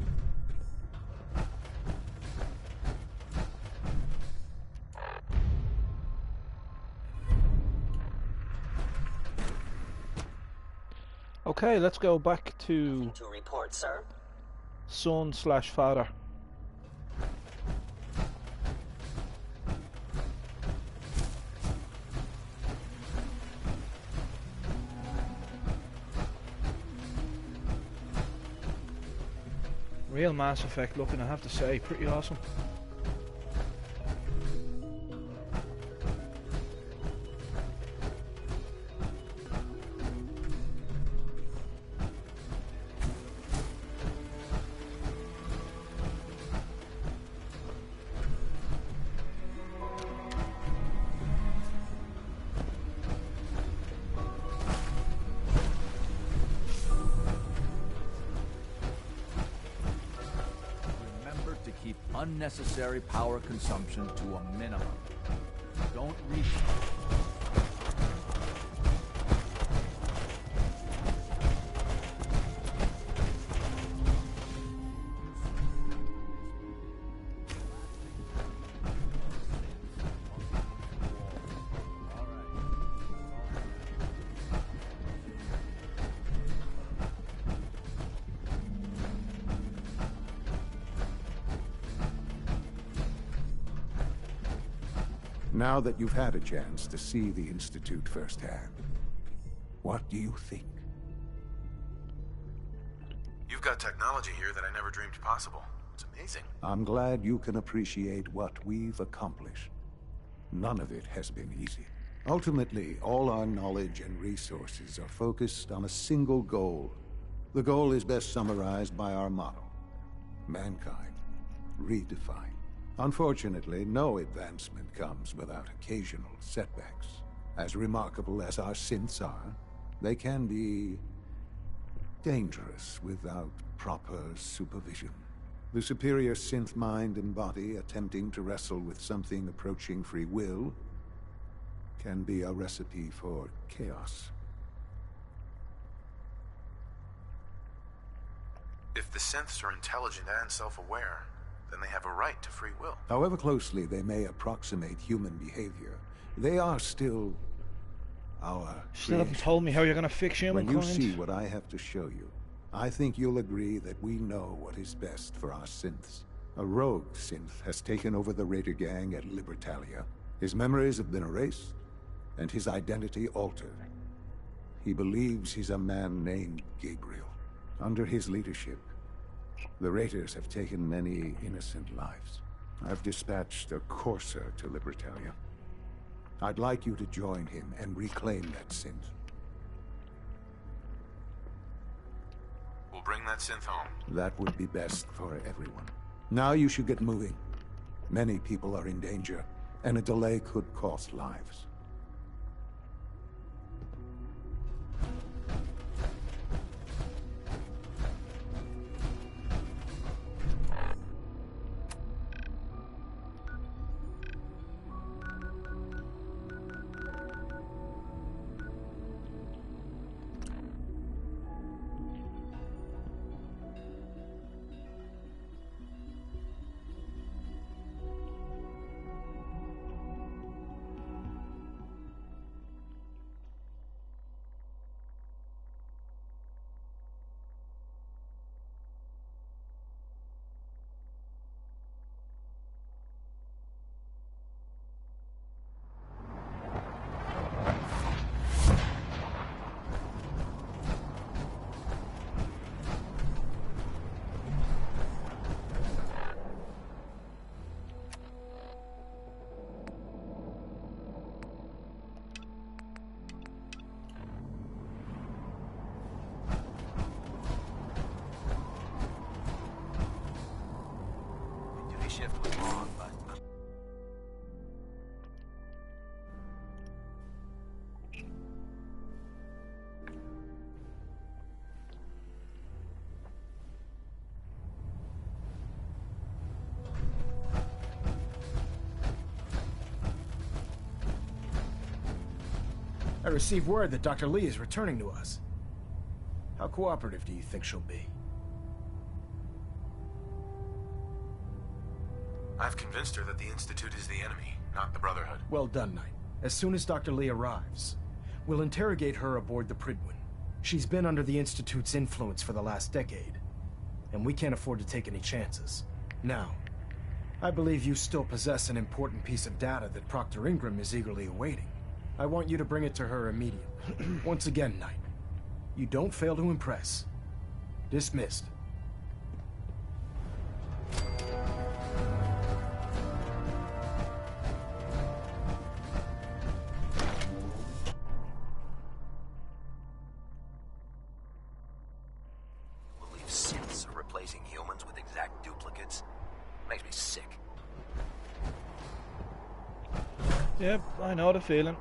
Okay, let's go back to report, sir. son/father. Real Mass Effect looking, I have to say, pretty awesome. unnecessary power consumption to a minimum. Don't reach. Now that you've had a chance to see the Institute firsthand, what do you think? You've got technology here that I never dreamed possible. It's amazing. I'm glad you can appreciate what we've accomplished. None of it has been easy. Ultimately, all our knowledge and resources are focused on a single goal. The goal is best summarized by our motto: mankind redefined. Unfortunately, no advancement comes without occasional setbacks. As remarkable as our synths are, they can be dangerous without proper supervision. The superior synth mind and body attempting to wrestle with something approaching free will can be a recipe for chaos. If the synths are intelligent and self-aware, then they have a right to free will. However closely they may approximate human behavior, they are still our Still haven't told me how you're gonna fix humankind. When you see what I have to show you, I think you'll agree that we know what is best for our synths. A rogue synth has taken over the Raider gang at Libertalia. His memories have been erased, and his identity altered. He believes he's a man named Gabriel. Under his leadership, the Raiders have taken many innocent lives. I've dispatched a courser to Libertalia. I'd like you to join him and reclaim that synth. We'll bring that synth home. That would be best for everyone. Now you should get moving. Many people are in danger, and a delay could cost lives. Shift was long, but I received word that Dr. Lee is returning to us. How cooperative do you think she'll be? I've convinced her that the Institute is the enemy, not the Brotherhood. Well done, Knight. As soon as Dr. Lee arrives, we'll interrogate her aboard the Prydwen. She's been under the Institute's influence for the last decade, and we can't afford to take any chances. Now, I believe you still possess an important piece of data that Proctor Ingram is eagerly awaiting. I want you to bring it to her immediately. Once again, Knight, you don't fail to impress. Dismissed. synths are replacing humans with exact duplicates. Makes me sick. Yep, I know the feeling.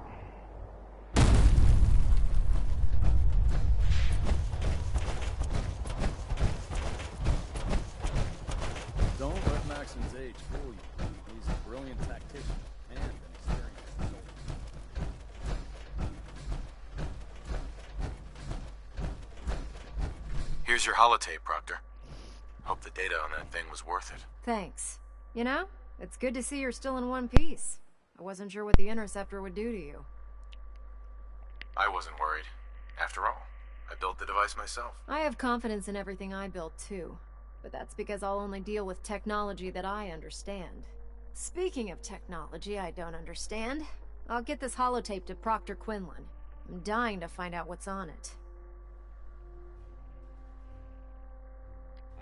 Don't let Max and Zay stage for you. He's a brilliant tactician and an experienced soldier. Here's your holotape, Proctor. Hope the data on that thing was worth it. Thanks. You know, it's good to see you're still in one piece. I wasn't sure what the interceptor would do to you. I wasn't worried. After all, I built the device myself. I have confidence in everything I built too, but that's because I'll only deal with technology that I understand. Speaking of technology I don't understand, I'll get this holotape to Proctor Quinlan. I'm dying to find out what's on it.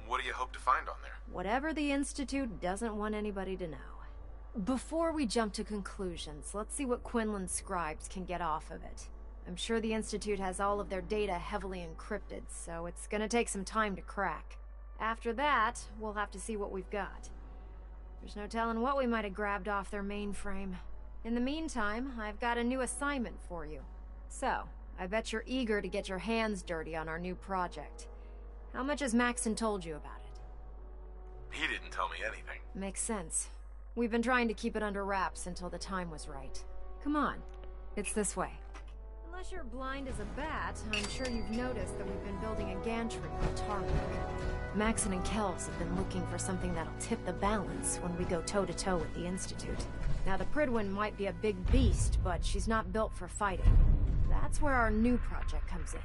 What do you hope to find on there? Whatever the Institute doesn't want anybody to know. Before we jump to conclusions, let's see what Quinlan's scribes can get off of it. I'm sure the Institute has all of their data heavily encrypted, so it's gonna take some time to crack. After that, we'll have to see what we've got. There's no telling what we might have grabbed off their mainframe. In the meantime, I've got a new assignment for you. So, I bet you're eager to get your hands dirty on our new project. How much has Maxon told you about it? He didn't tell me anything. Makes sense. We've been trying to keep it under wraps until the time was right. Come on, it's this way. Unless you're blind as a bat, I'm sure you've noticed that we've been building a gantry on the tarmac. Maxon and Kells have been looking for something that'll tip the balance when we go toe-to-toe with the Institute. Now, the Pridwin might be a big beast, but she's not built for fighting. That's where our new project comes in.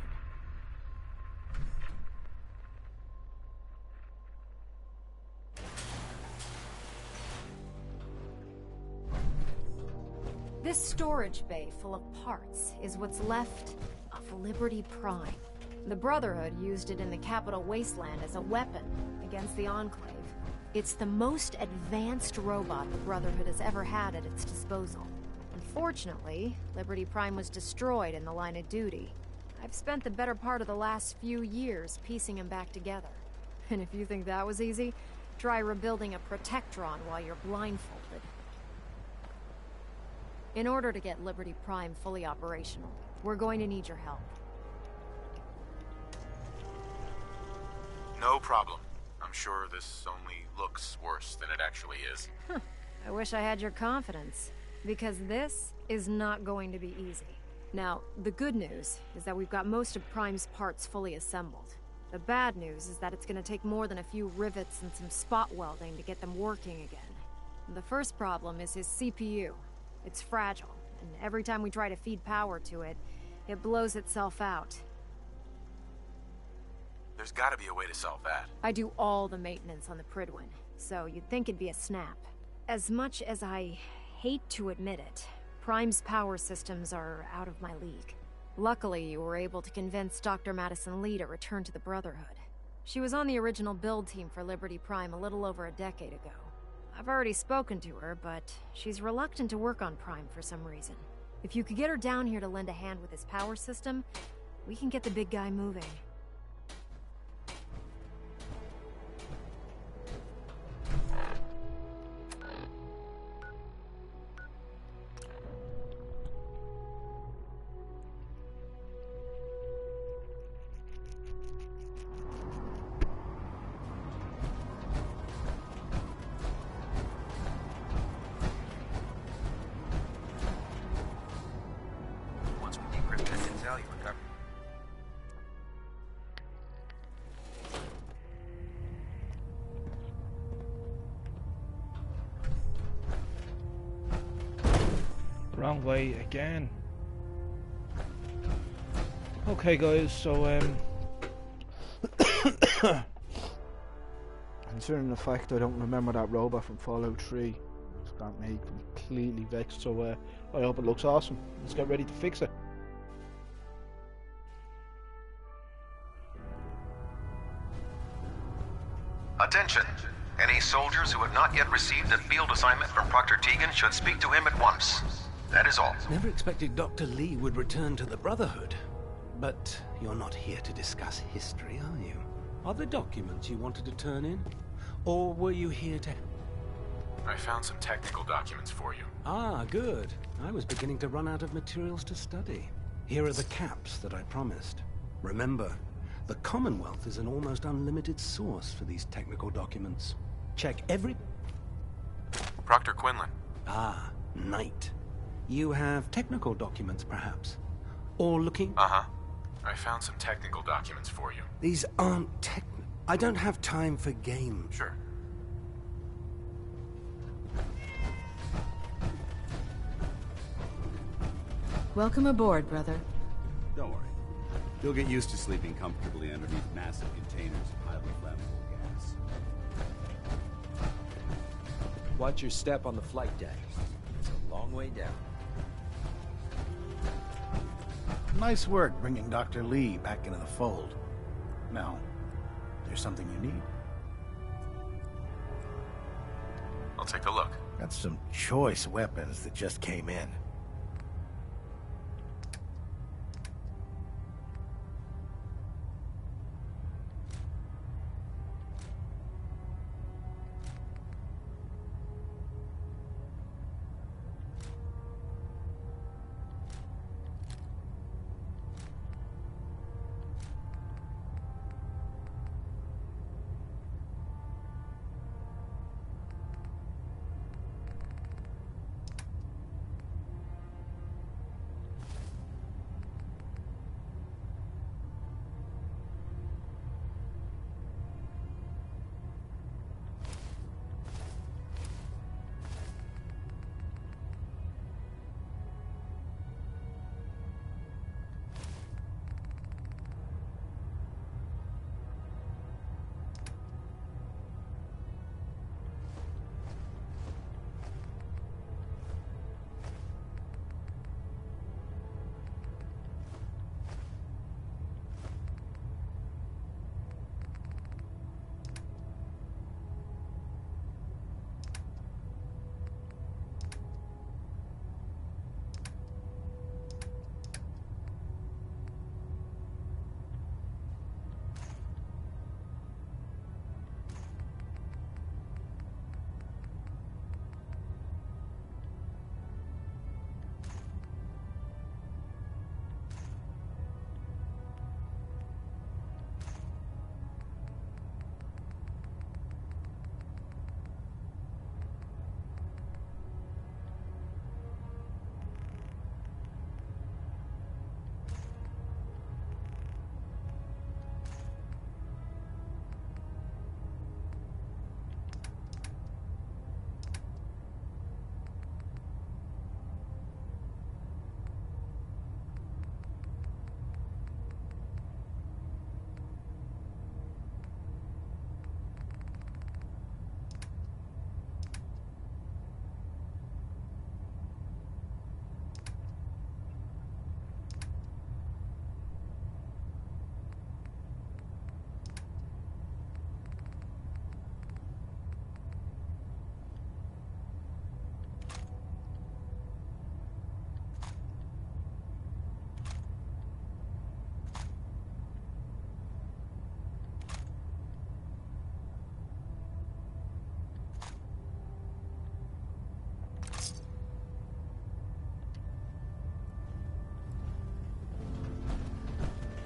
This storage bay full of parts is what's left of Liberty Prime. The Brotherhood used it in the Capital Wasteland as a weapon against the Enclave. It's the most advanced robot the Brotherhood has ever had at its disposal. Unfortunately, Liberty Prime was destroyed in the line of duty. I've spent the better part of the last few years piecing him back together. And if you think that was easy, try rebuilding a Protectron while you're blindfolded. In order to get Liberty Prime fully operational, we're going to need your help. No problem. I'm sure this only looks worse than it actually is. I wish I had your confidence, because this is not going to be easy. Now, the good news is that we've got most of Prime's parts fully assembled. The bad news is that it's going to take more than a few rivets and some spot welding to get them working again. The first problem is his CPU. It's fragile, and every time we try to feed power to it, it blows itself out. There's gotta be a way to solve that. I do all the maintenance on the Pridwin, so you'd think it'd be a snap. As much as I hate to admit it, Prime's power systems are out of my league. Luckily, you were able to convince Dr. Madison Lee to return to the Brotherhood. She was on the original build team for Liberty Prime a little over a decade ago. I've already spoken to her, but she's reluctant to work on Prime for some reason. If you could get her down here to lend a hand with his power system, we can get the big guy moving. Wrong way again. Okay guys, so considering the fact I don't remember that robot from Fallout 3, it's got me completely vexed, so I hope it looks awesome. Let's get ready to fix it. Attention! Any soldiers who have not yet received a field assignment from Proctor Tegan should speak to him at once. That is all. Never expected Dr. Lee would return to the Brotherhood. But you're not here to discuss history, are you? Are there documents you wanted to turn in? Or were you here to... I found some technical documents for you. Ah, good. I was beginning to run out of materials to study. Here are the caps that I promised. Remember, the Commonwealth is an almost unlimited source for these technical documents. Check every... Proctor Quinlan. Ah, Knight. You have technical documents, perhaps? Or looking... Uh-huh. I found some technical documents for you. These aren't I don't have time for games. Sure. Welcome aboard, brother. Don't worry. You'll get used to sleeping comfortably underneath massive containers of highly flammable gas. Watch your step on the flight deck. It's a long way down. Nice work bringing Dr. Lee back into the fold. Now, there's something you need. I'll take a look. Got some choice weapons that just came in.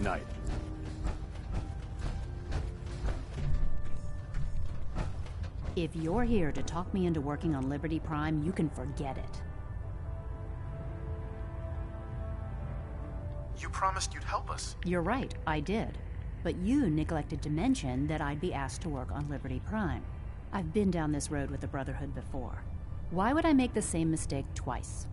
Knight. If you're here to talk me into working on Liberty Prime, you can forget it. You promised you'd help us. You're right, I did. But you neglected to mention that I'd be asked to work on Liberty Prime. I've been down this road with the Brotherhood before. Why would I make the same mistake twice?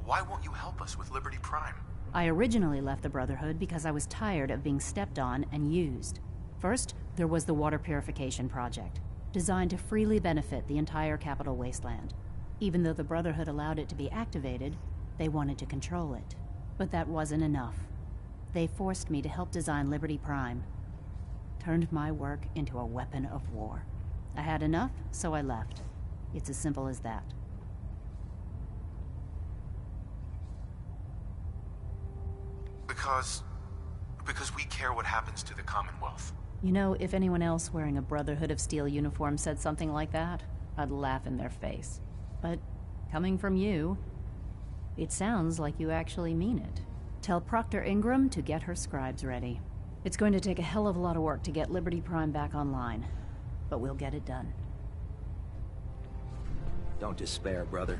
Why won't you help us with Liberty Prime? I originally left the Brotherhood because I was tired of being stepped on and used. First, there was the Water Purification Project, designed to freely benefit the entire Capital Wasteland. Even though the Brotherhood allowed it to be activated, they wanted to control it. But that wasn't enough. They forced me to help design Liberty Prime. Turned my work into a weapon of war. I had enough, so I left. It's as simple as that. Because we care what happens to the Commonwealth. You know, if anyone else wearing a Brotherhood of Steel uniform said something like that, I'd laugh in their face. But coming from you, it sounds like you actually mean it. Tell Proctor Ingram to get her scribes ready. It's going to take a hell of a lot of work to get Liberty Prime back online, but we'll get it done. Don't despair, brother.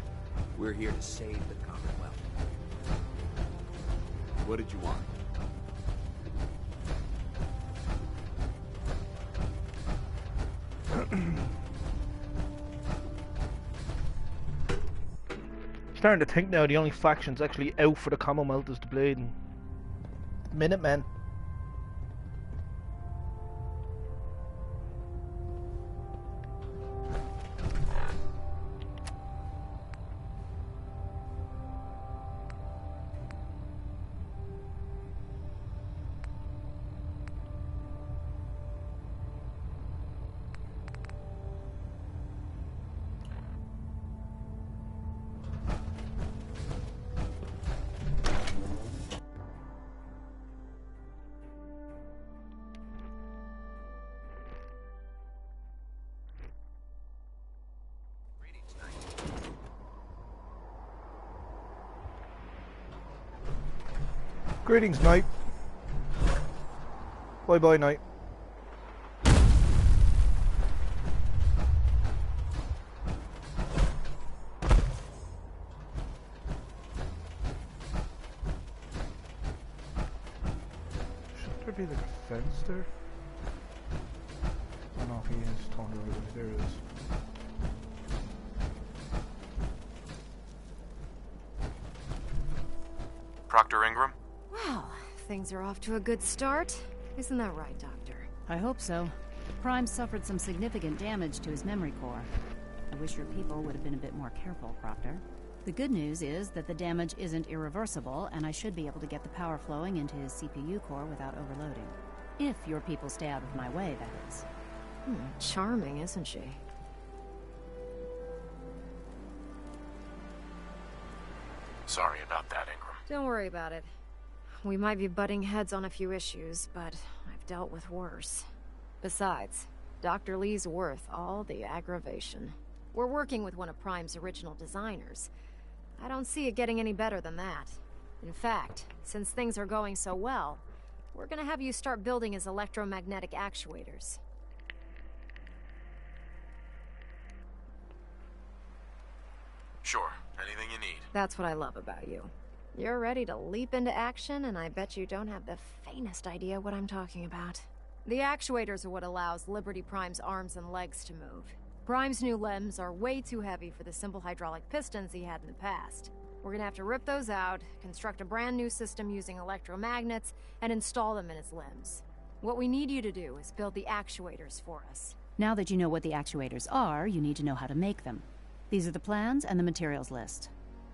We're here to save the Commonwealth. What did you want? Starting to think now the only factions actually out for the Commonwealth is the Blade and Minutemen. Greetings, Knight. Bye-bye, Knight. Should there be like a fence there? Oh no, he is talking about it. There it is. Proctor Ingram? Well, things are off to a good start. Isn't that right, Doctor? I hope so. Prime suffered some significant damage to his memory core. I wish your people would have been a bit more careful, Proctor. The good news is that the damage isn't irreversible, and I should be able to get the power flowing into his CPU core without overloading. If your people stay out of my way, that is. Charming, isn't she? Sorry about that, Ingram. Don't worry about it. We might be butting heads on a few issues, but I've dealt with worse. Besides, Dr. Lee's worth all the aggravation. We're working with one of Prime's original designers. I don't see it getting any better than that. In fact, since things are going so well, we're gonna have you start building his electromagnetic actuators. Sure, anything you need. That's what I love about you. You're ready to leap into action, and I bet you don't have the faintest idea what I'm talking about. The actuators are what allows Liberty Prime's arms and legs to move. Prime's new limbs are way too heavy for the simple hydraulic pistons he had in the past. We're gonna have to rip those out, construct a brand new system using electromagnets, and install them in his limbs. What we need you to do is build the actuators for us. Now that you know what the actuators are, you need to know how to make them. These are the plans and the materials list.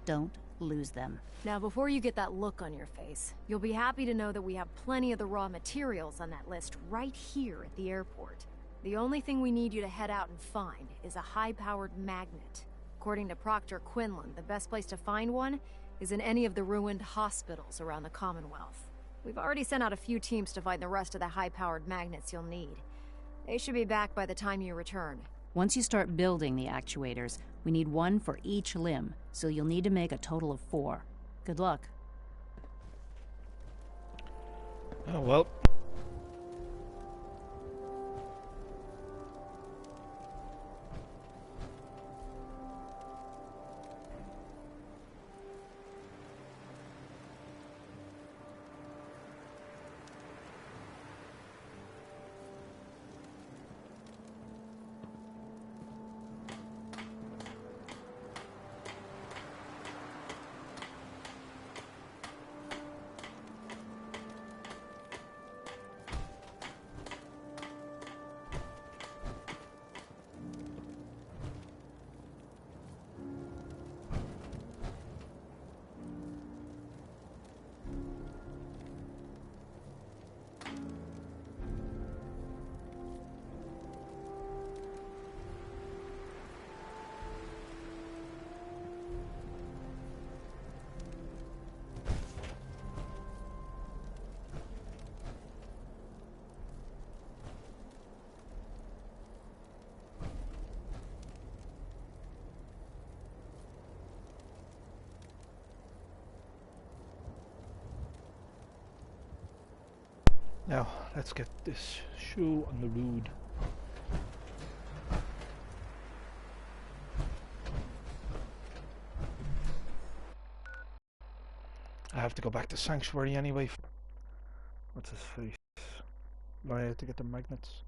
Don't lose them. Now, before you get that look on your face, you'll be happy to know that we have plenty of the raw materials on that list right here at the airport. The only thing we need you to head out and find is a high-powered magnet. According to Proctor Quinlan, the best place to find one is in any of the ruined hospitals around the Commonwealth. We've already sent out a few teams to find the rest of the high-powered magnets you'll need. They should be back by the time you return. Once you start building the actuators, we need one for each limb, so you'll need to make a total of 4. Good luck. Oh well. Now, let's get this shoe on the road. I have to go back to Sanctuary anyway. What's his face? I have to get the magnets.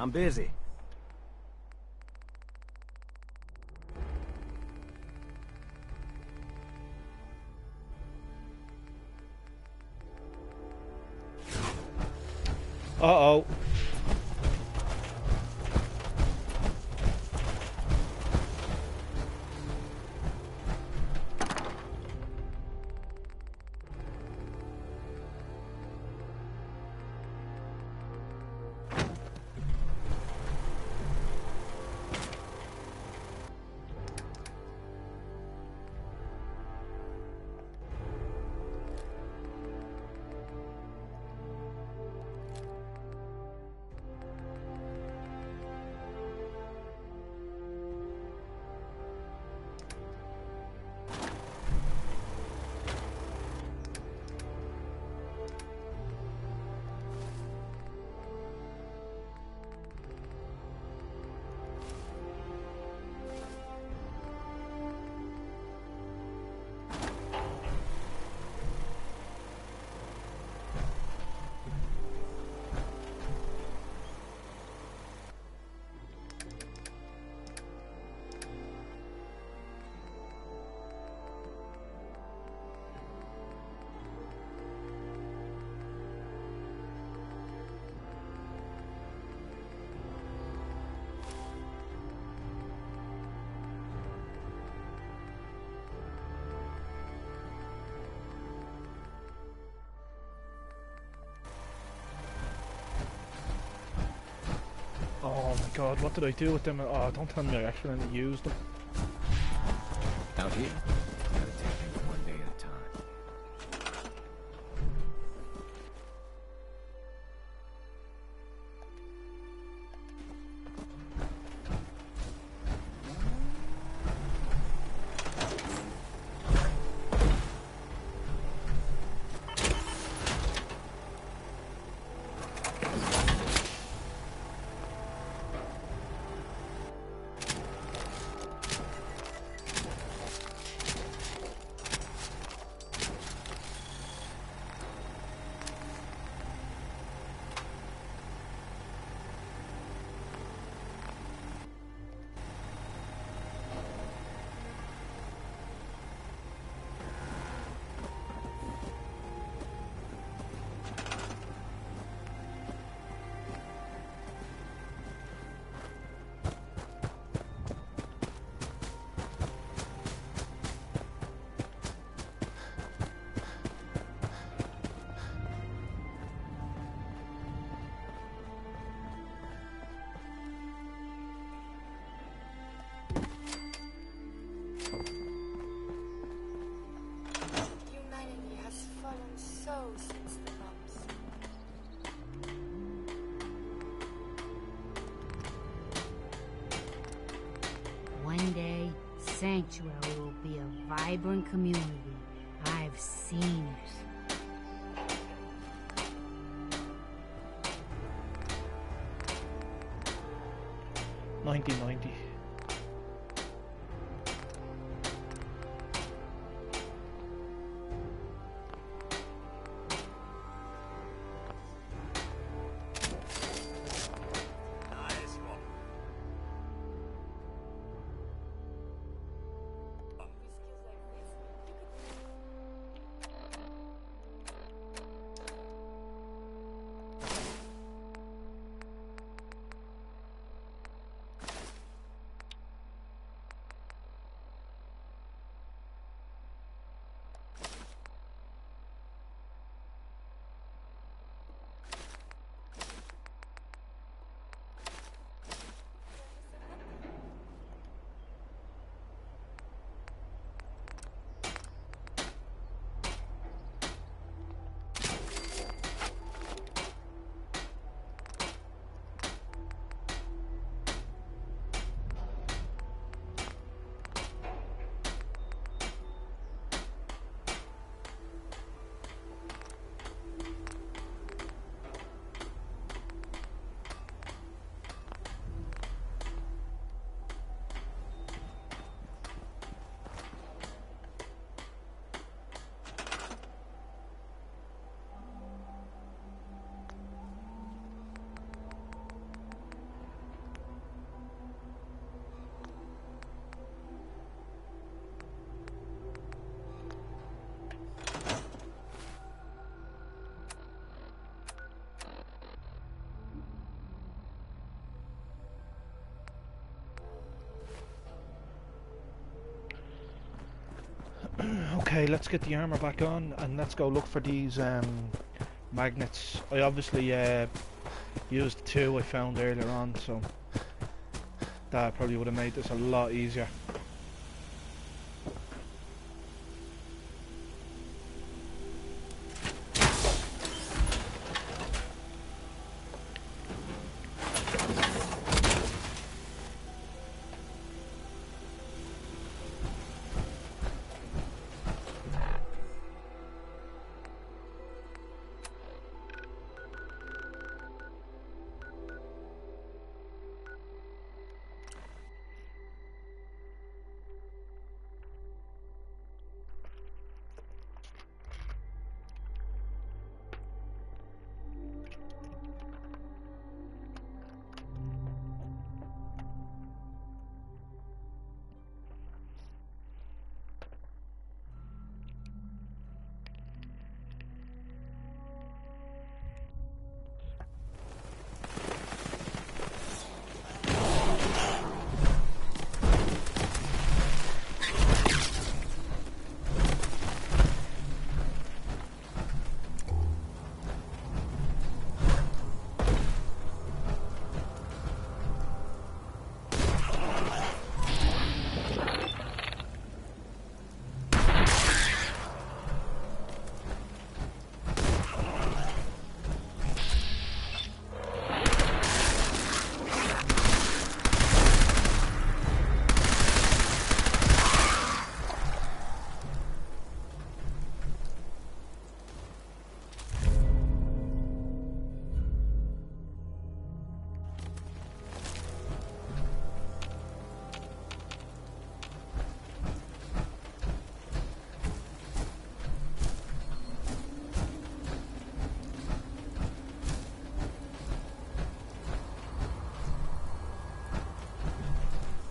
I'm busy. Uh-oh. Oh my god, what did I do with them? Oh, don't tell me I accidentally used them. Out here, gotta take things one day at a time. Humanity has fallen so since the bombs. One day, Sanctuary will be a vibrant community. I've seen it. 1990. Okay, let's get the armor back on and let's go look for these magnets. I obviously used the 2 I found earlier on, so that probably would have made this a lot easier.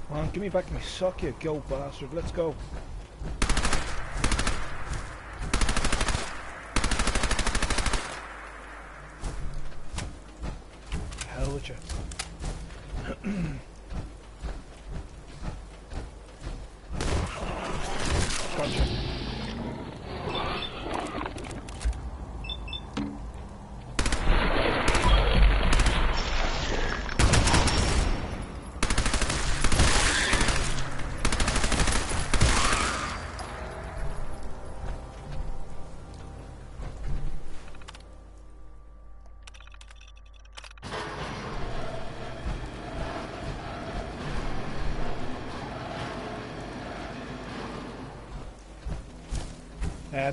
Come on, give me back my sock, you goat bastard. Let's go. Hell with you. Gotcha.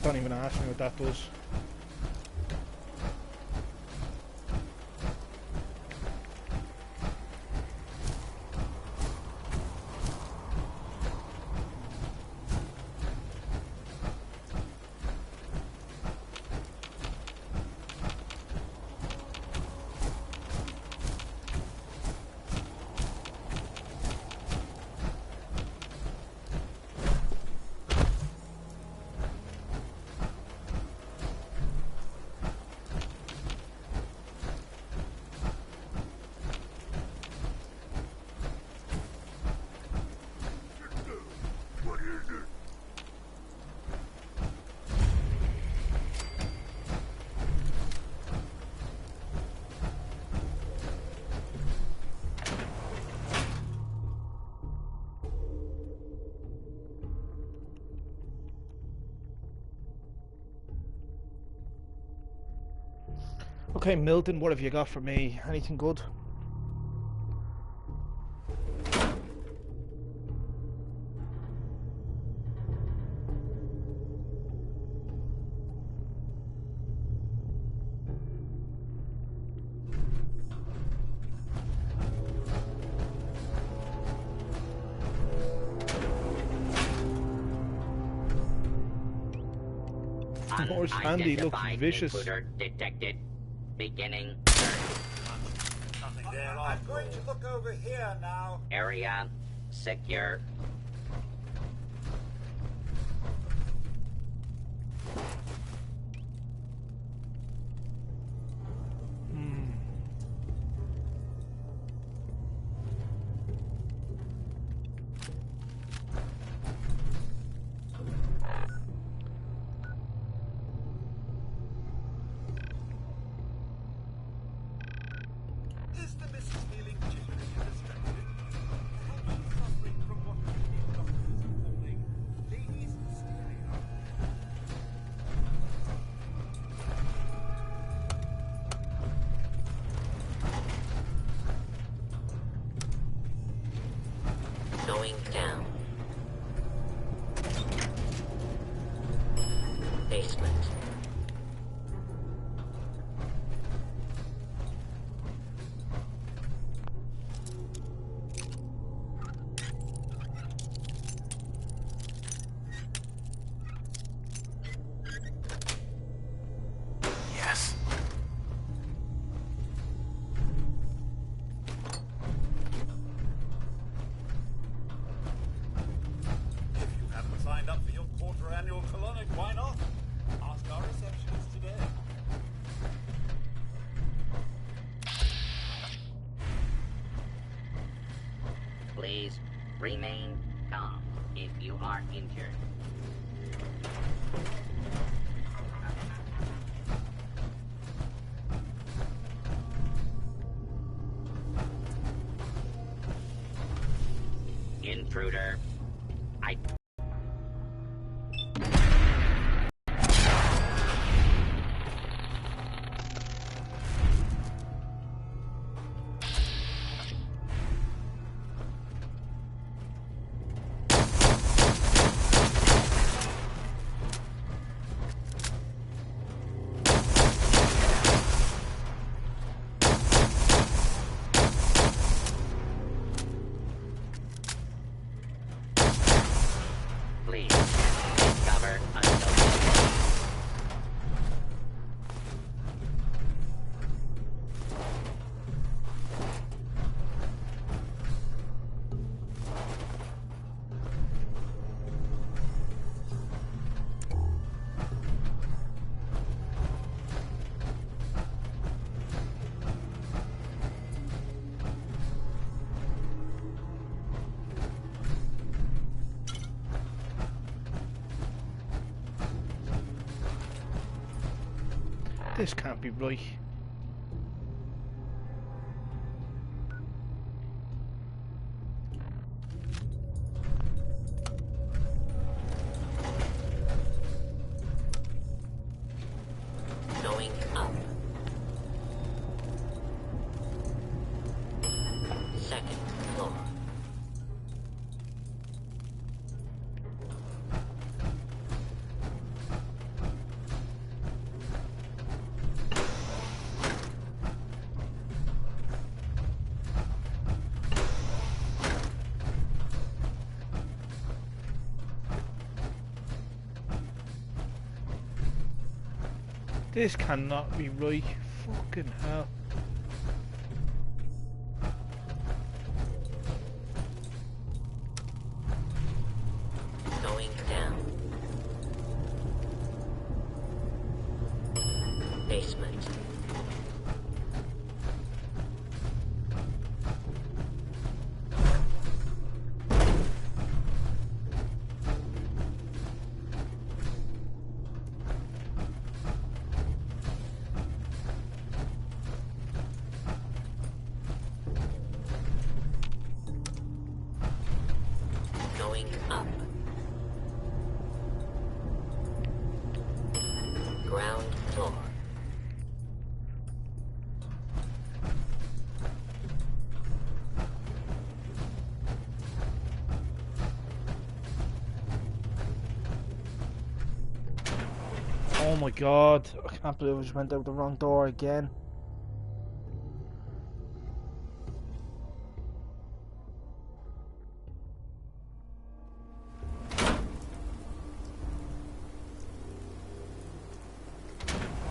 Don't even ask me what that does. Okay, Milton, what have you got for me? Anything good? More Sandy looks vicious. Detected. Beginning. I'm going to look over here now. Area secure. Basement. Yes. If you haven't signed up for your quarter-annual colonic, why not? Ask our receptionist today. Please remain calm if you are injured. Intruder. I... Please, take cover until This can't be right. going up. Second floor. This cannot be right. Fucking hell. Going down. Basement. Going up. Ground floor. Oh my god. I can't believe I just went out the wrong door again.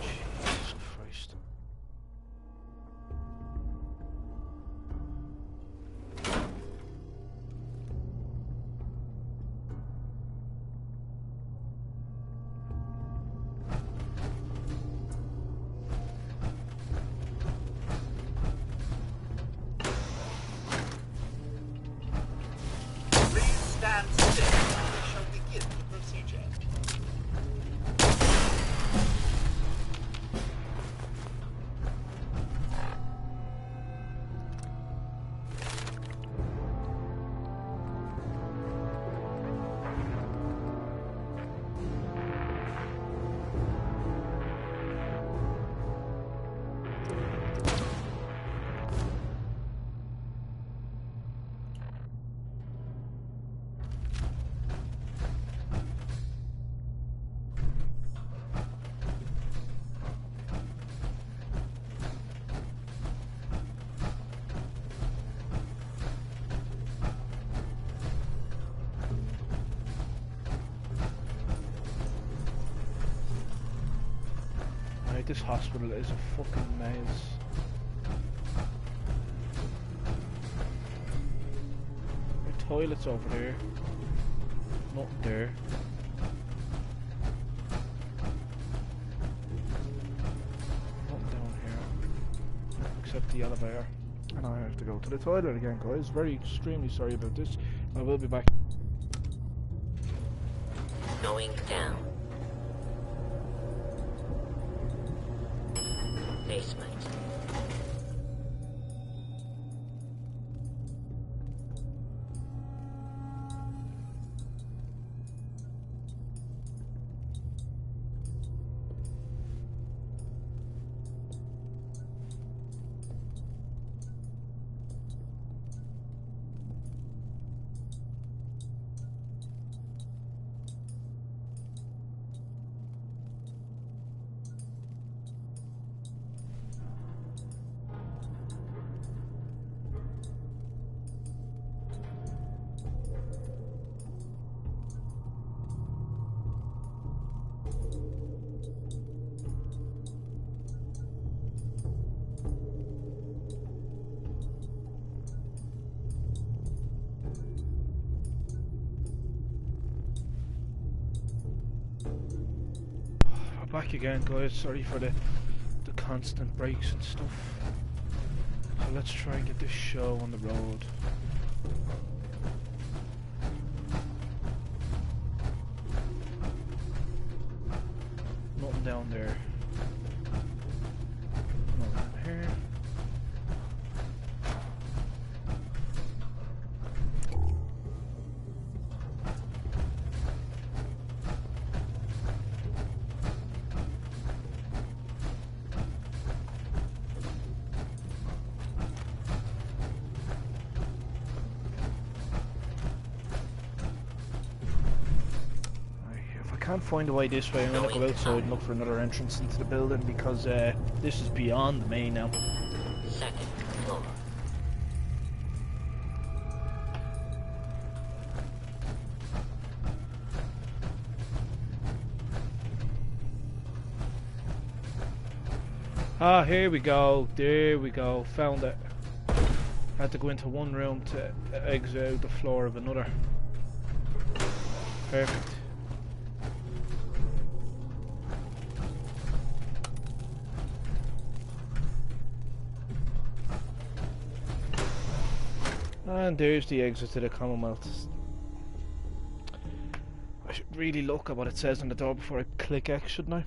Jesus Christ. Right, this hospital is a fucking maze. The toilet's over there. Nothing there. Nothing down here. Except the elevator. And I have to go to the toilet again, guys. Very extremely sorry about this. I will be back. Going down. Basement. Back again, guys. Sorry for the constant breaks and stuff. So let's try and get this show on the road. Nothing down there. Nothing down here. Can't find a way this way. I'm gonna go outside and look for another entrance into the building because this is beyond the main now. Second floor. Ah, here we go. There we go. Found it. Had to go into one room to exit out the floor of another. Perfect. And there's the exit to the Commonwealth. I should really look at what it says on the door before I click X, shouldn't I?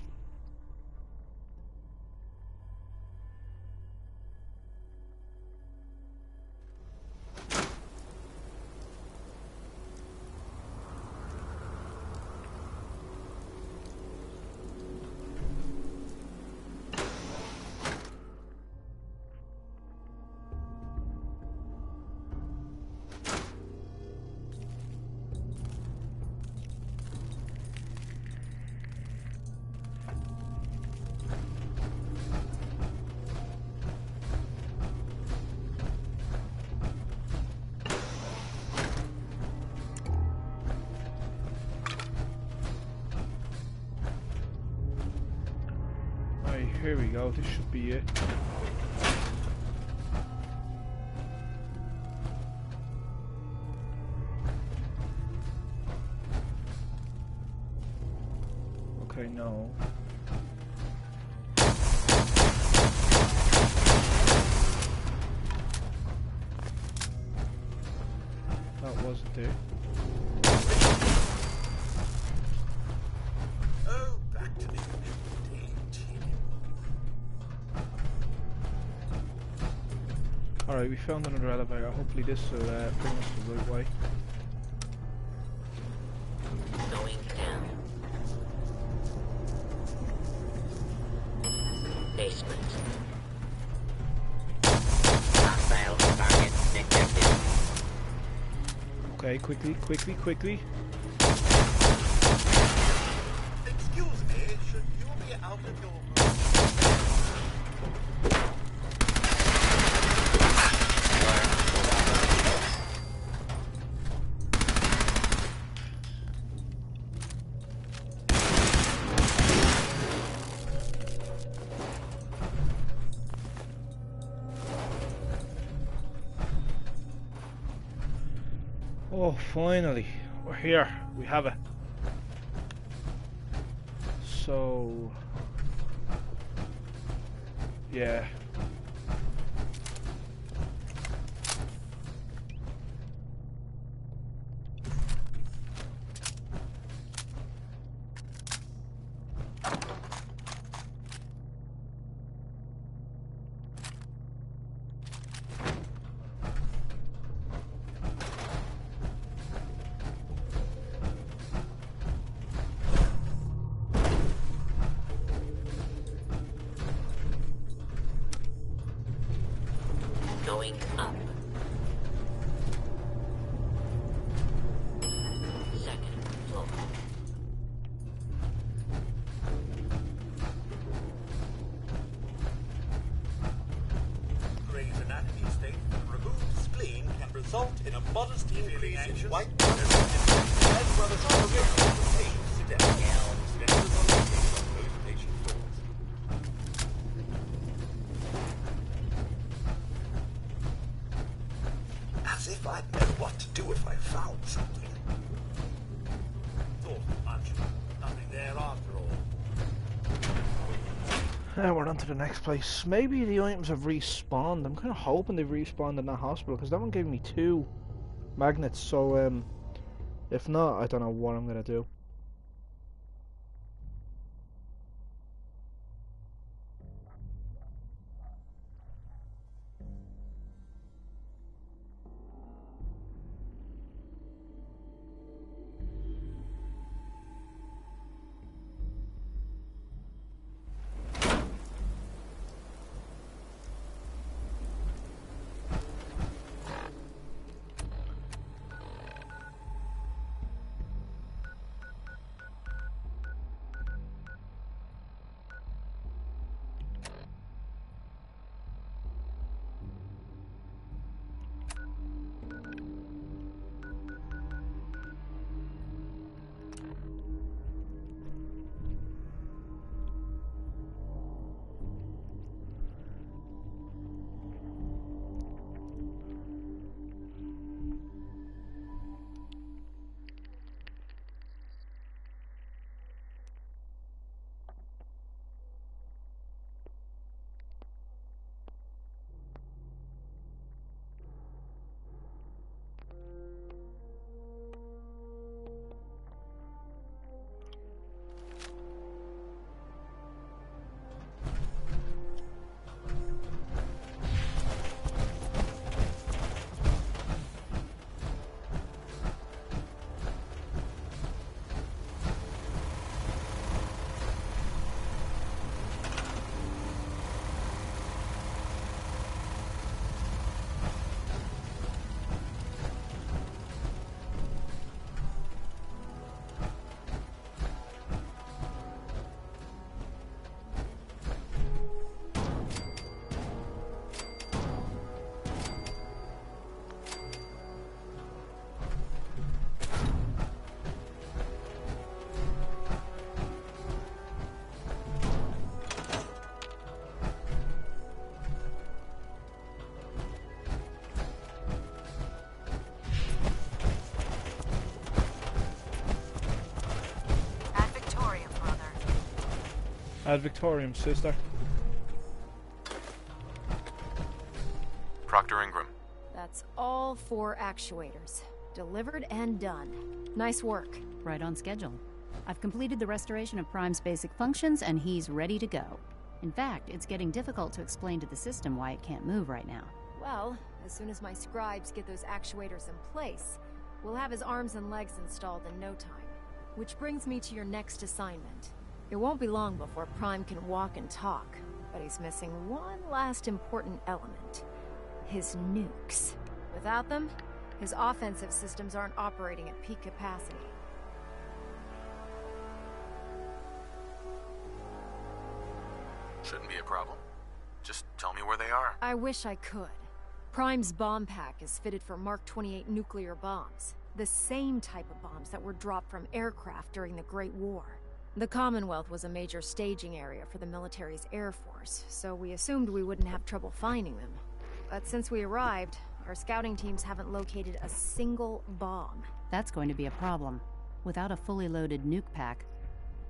Here we go, this should be it. Okay, no. That wasn't there. Oh, back to the Alright, we found another elevator. Hopefully this will bring us the right way. Going down. Basement. Hostile target detected. Okay, quickly. Excuse me, should you be out of your room? Oh, finally. We're here. We have it. So... yeah. Going up. Second floor. Grey's Anatomy states that removed spleen can result in a modest increase in white blood cells, as well as correlation with age sedative. Incidentals are located on those patient floors. As if I'd know what to do if I found something. Thought much. Nothing there after all. Now we're on to the next place. Maybe the items have respawned. I'm kind of hoping they've respawned in that hospital, because that one gave me 2 magnets, so if not, I don't know what I'm going to do. Ad Victorium, sister. Proctor Ingram. That's all 4 actuators. Delivered and done. Nice work. Right on schedule. I've completed the restoration of Prime's basic functions, and he's ready to go. In fact, it's getting difficult to explain to the system why it can't move right now. Well, as soon as my scribes get those actuators in place, we'll have his arms and legs installed in no time. Which brings me to your next assignment. It won't be long before Prime can walk and talk, but he's missing one last important element. His nukes. Without them, his offensive systems aren't operating at peak capacity. Shouldn't be a problem. Just tell me where they are. I wish I could. Prime's bomb pack is fitted for Mark 28 nuclear bombs. The same type of bombs that were dropped from aircraft during the Great War. The Commonwealth was a major staging area for the military's air force, so we assumed we wouldn't have trouble finding them. But since we arrived, our scouting teams haven't located a single bomb. That's going to be a problem. Without a fully loaded nuke pack,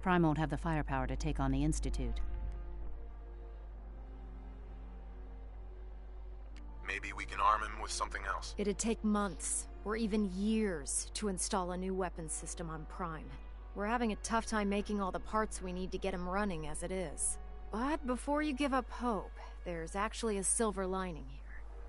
Prime won't have the firepower to take on the Institute. Maybe we can arm him with something else. It'd take months, or even years, to install a new weapons system on Prime. We're having a tough time making all the parts we need to get him running as it is. But before you give up hope, there's actually a silver lining here.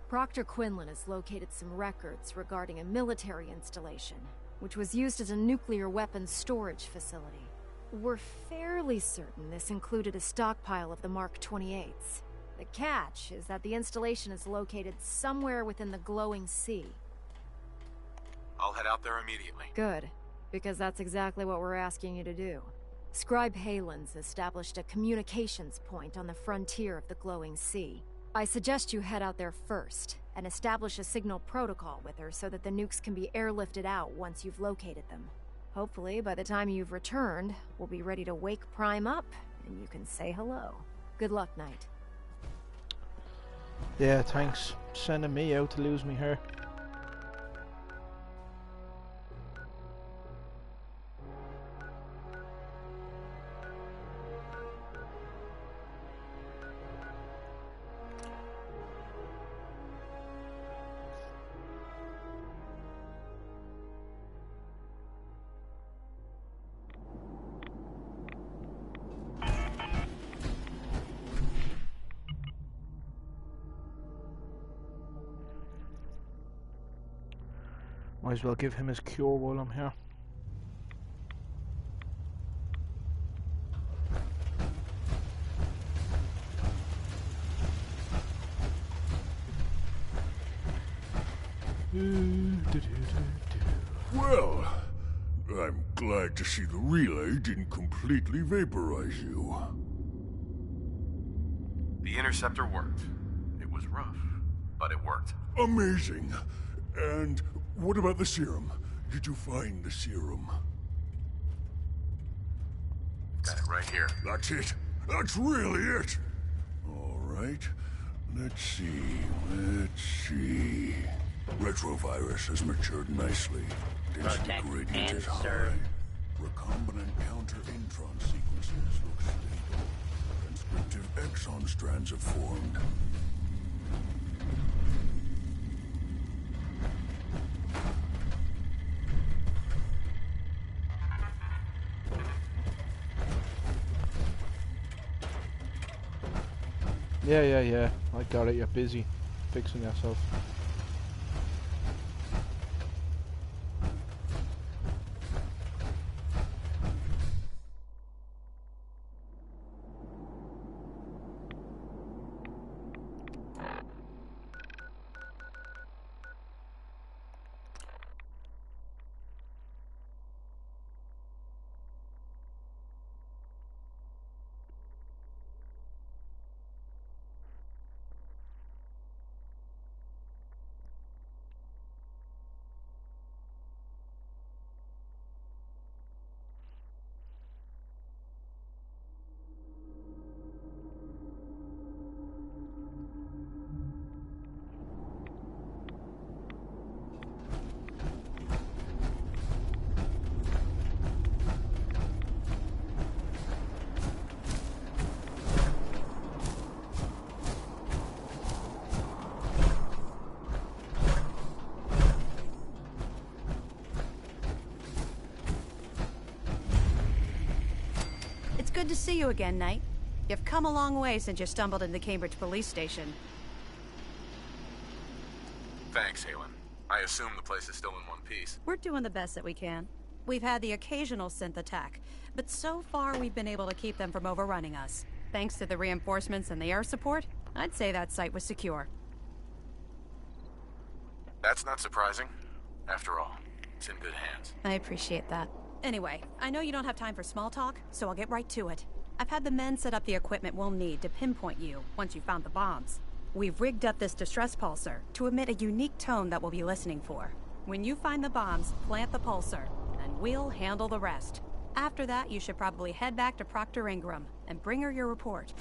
Proctor Quinlan has located some records regarding a military installation, which was used as a nuclear weapons storage facility. We're fairly certain this included a stockpile of the Mark 28s. The catch is that the installation is located somewhere within the glowing sea. I'll head out there immediately. Good, because that's exactly what we're asking you to do. Scribe Halen's established a communications point on the frontier of the glowing sea. I suggest you head out there first, and establish a signal protocol with her so that the nukes can be airlifted out once you've located them. Hopefully, by the time you've returned, we'll be ready to wake Prime up, and you can say hello. Good luck, Knight. Yeah, thanks. Sending me out to lose me hair. Might as well give him his cure while I'm here. Well, I'm glad to see the relay didn't completely vaporize you. The interceptor worked. It was rough, but it worked. Amazing. And what about the serum? Did you find the serum? Got it right here. That's it. That's really it. All right. Let's see. Retrovirus has matured nicely. Density gradient is high. Recombinant counter-intron sequences look stable. Transcriptive exon strands have formed. Yeah. I got it. You're busy fixing yourself. Good to see you again, Knight. You've come a long way since you stumbled into Cambridge Police Station. Thanks, Halen. I assume the place is still in one piece. We're doing the best that we can. We've had the occasional synth attack, but so far we've been able to keep them from overrunning us. Thanks to the reinforcements and the air support, I'd say that site was secure. That's not surprising. After all, it's in good hands. I appreciate that. Anyway, I know you don't have time for small talk, so I'll get right to it. I've had the men set up the equipment we'll need to pinpoint you once you've found the bombs. We've rigged up this distress pulsar to emit a unique tone that we'll be listening for. When you find the bombs, plant the pulsar, and we'll handle the rest. After that, you should probably head back to Proctor Ingram and bring her your report.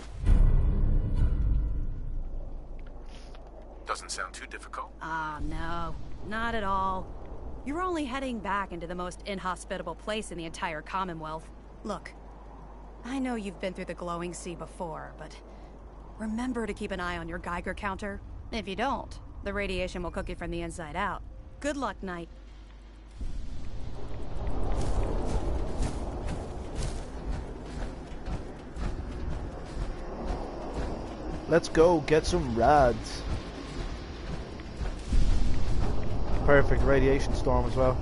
Doesn't sound too difficult. Ah, no. Not at all. You're only heading back into the most inhospitable place in the entire Commonwealth. Look, I know you've been through the glowing sea before, but remember to keep an eye on your Geiger counter. If you don't, the radiation will cook you from the inside out. Good luck, Knight. Let's go get some rads. Perfect radiation storm as well.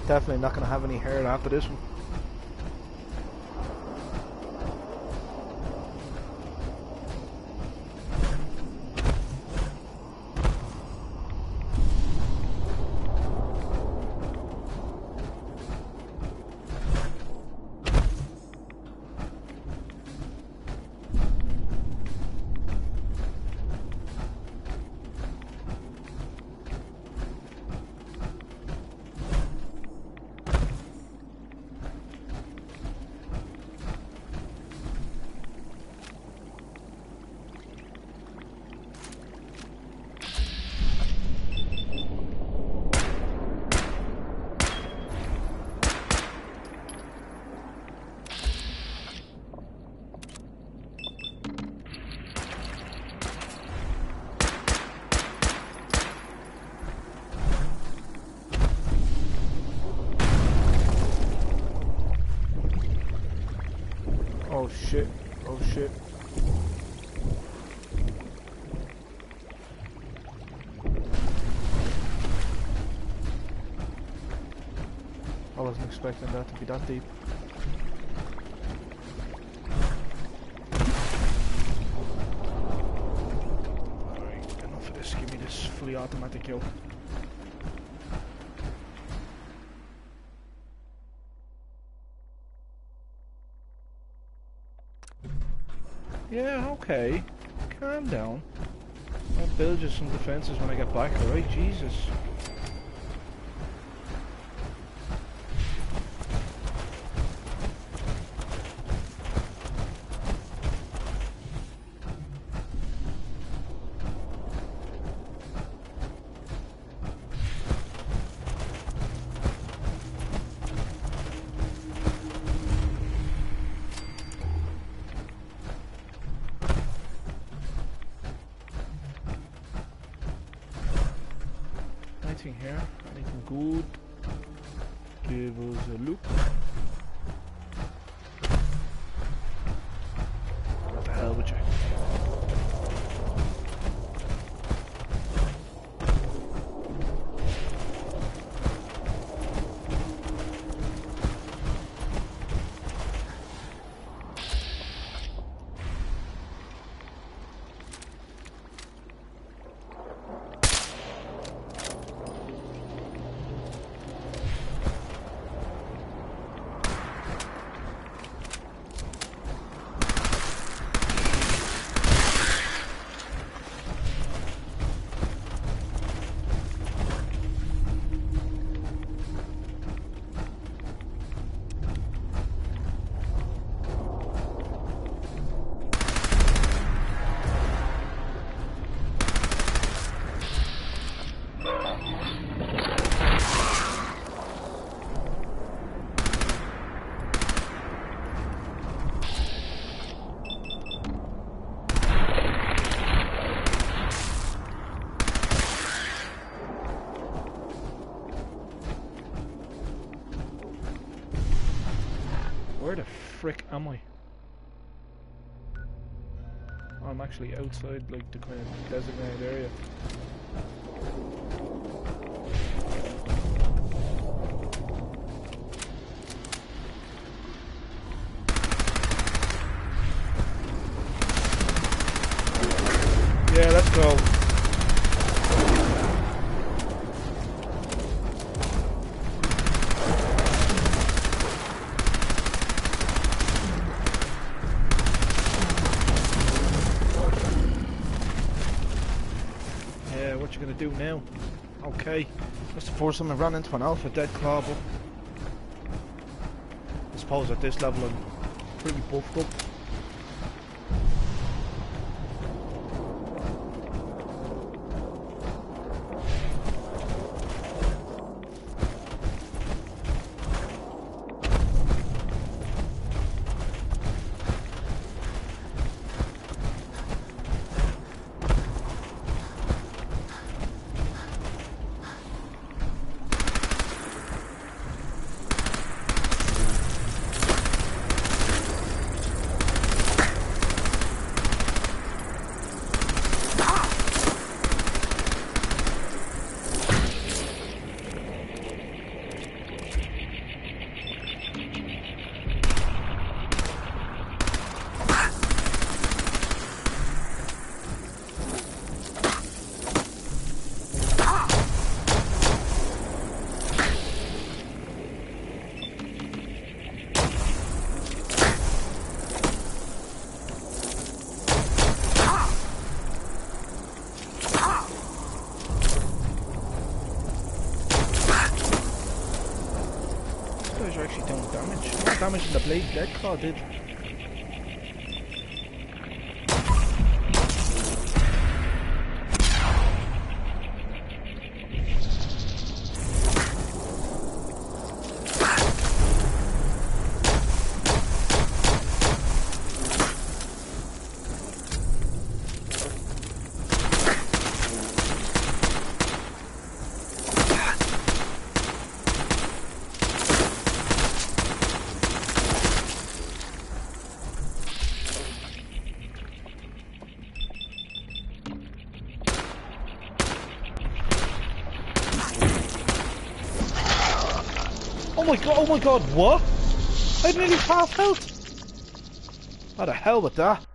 Definitely not going to have any hair after this one. Oh shit, oh shit. I wasn't expecting that to be that deep. Alright, enough of this. Give me this fully automatic kill. Yeah, okay. Calm down. I'll build you some defenses when I get back, alright? Jesus. Anything here? Anything good? Give us a look. What the hell would you? Where the frick am I? I'm actually outside like the kind of designated area. Yeah, let's go. What you gonna do now? Okay, that's the first time I ran into an alpha dead claw, but I suppose at this level I'm pretty buffed up. actually doing damage. More damage than the blade dead claw did. Oh my god, what? I had nearly half health. How the hell with that?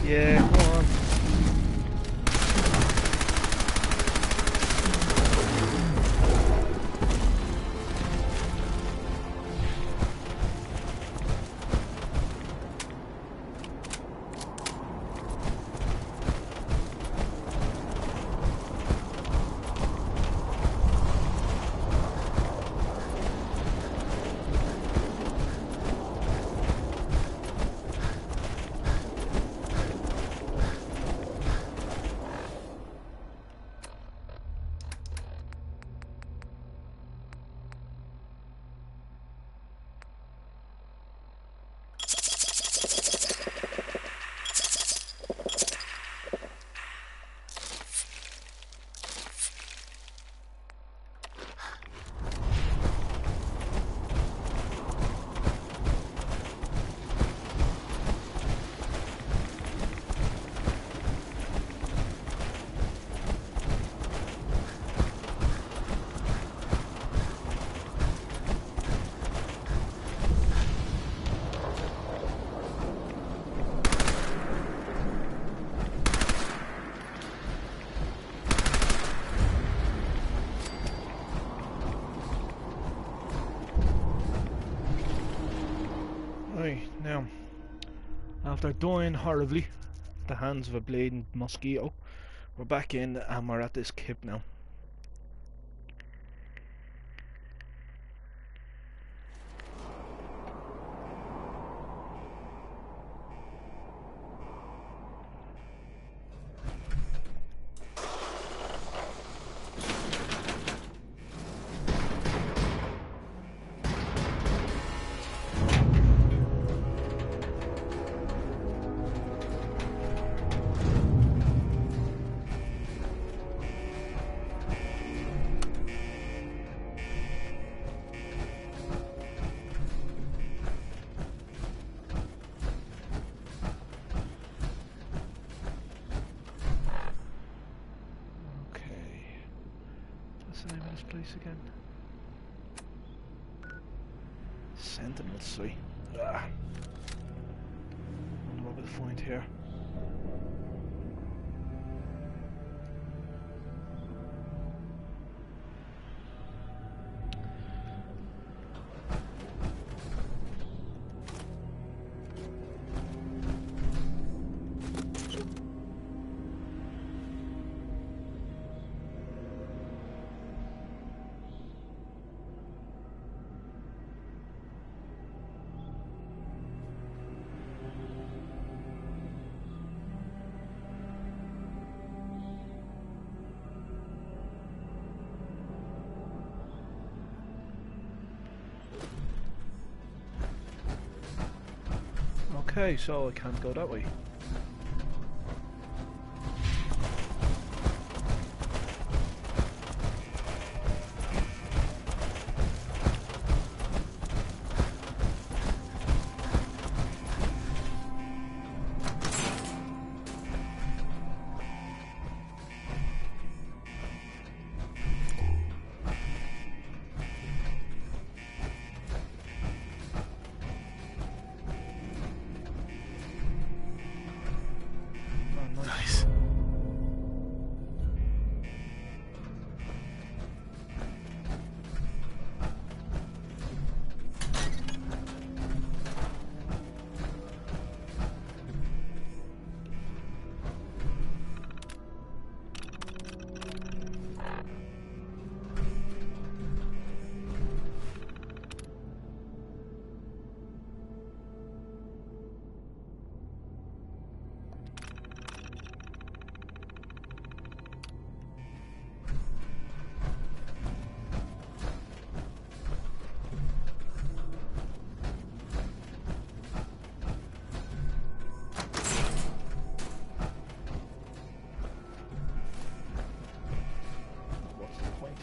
Yeah, go on. Right, now, after dying horribly at the hands of a bleeding mosquito, we're back in and we're at this kip now. What's the name of this place again? Sentinel Site. Wonder what we'll find here. Okay, so I can't go that way. Nice. What's the point?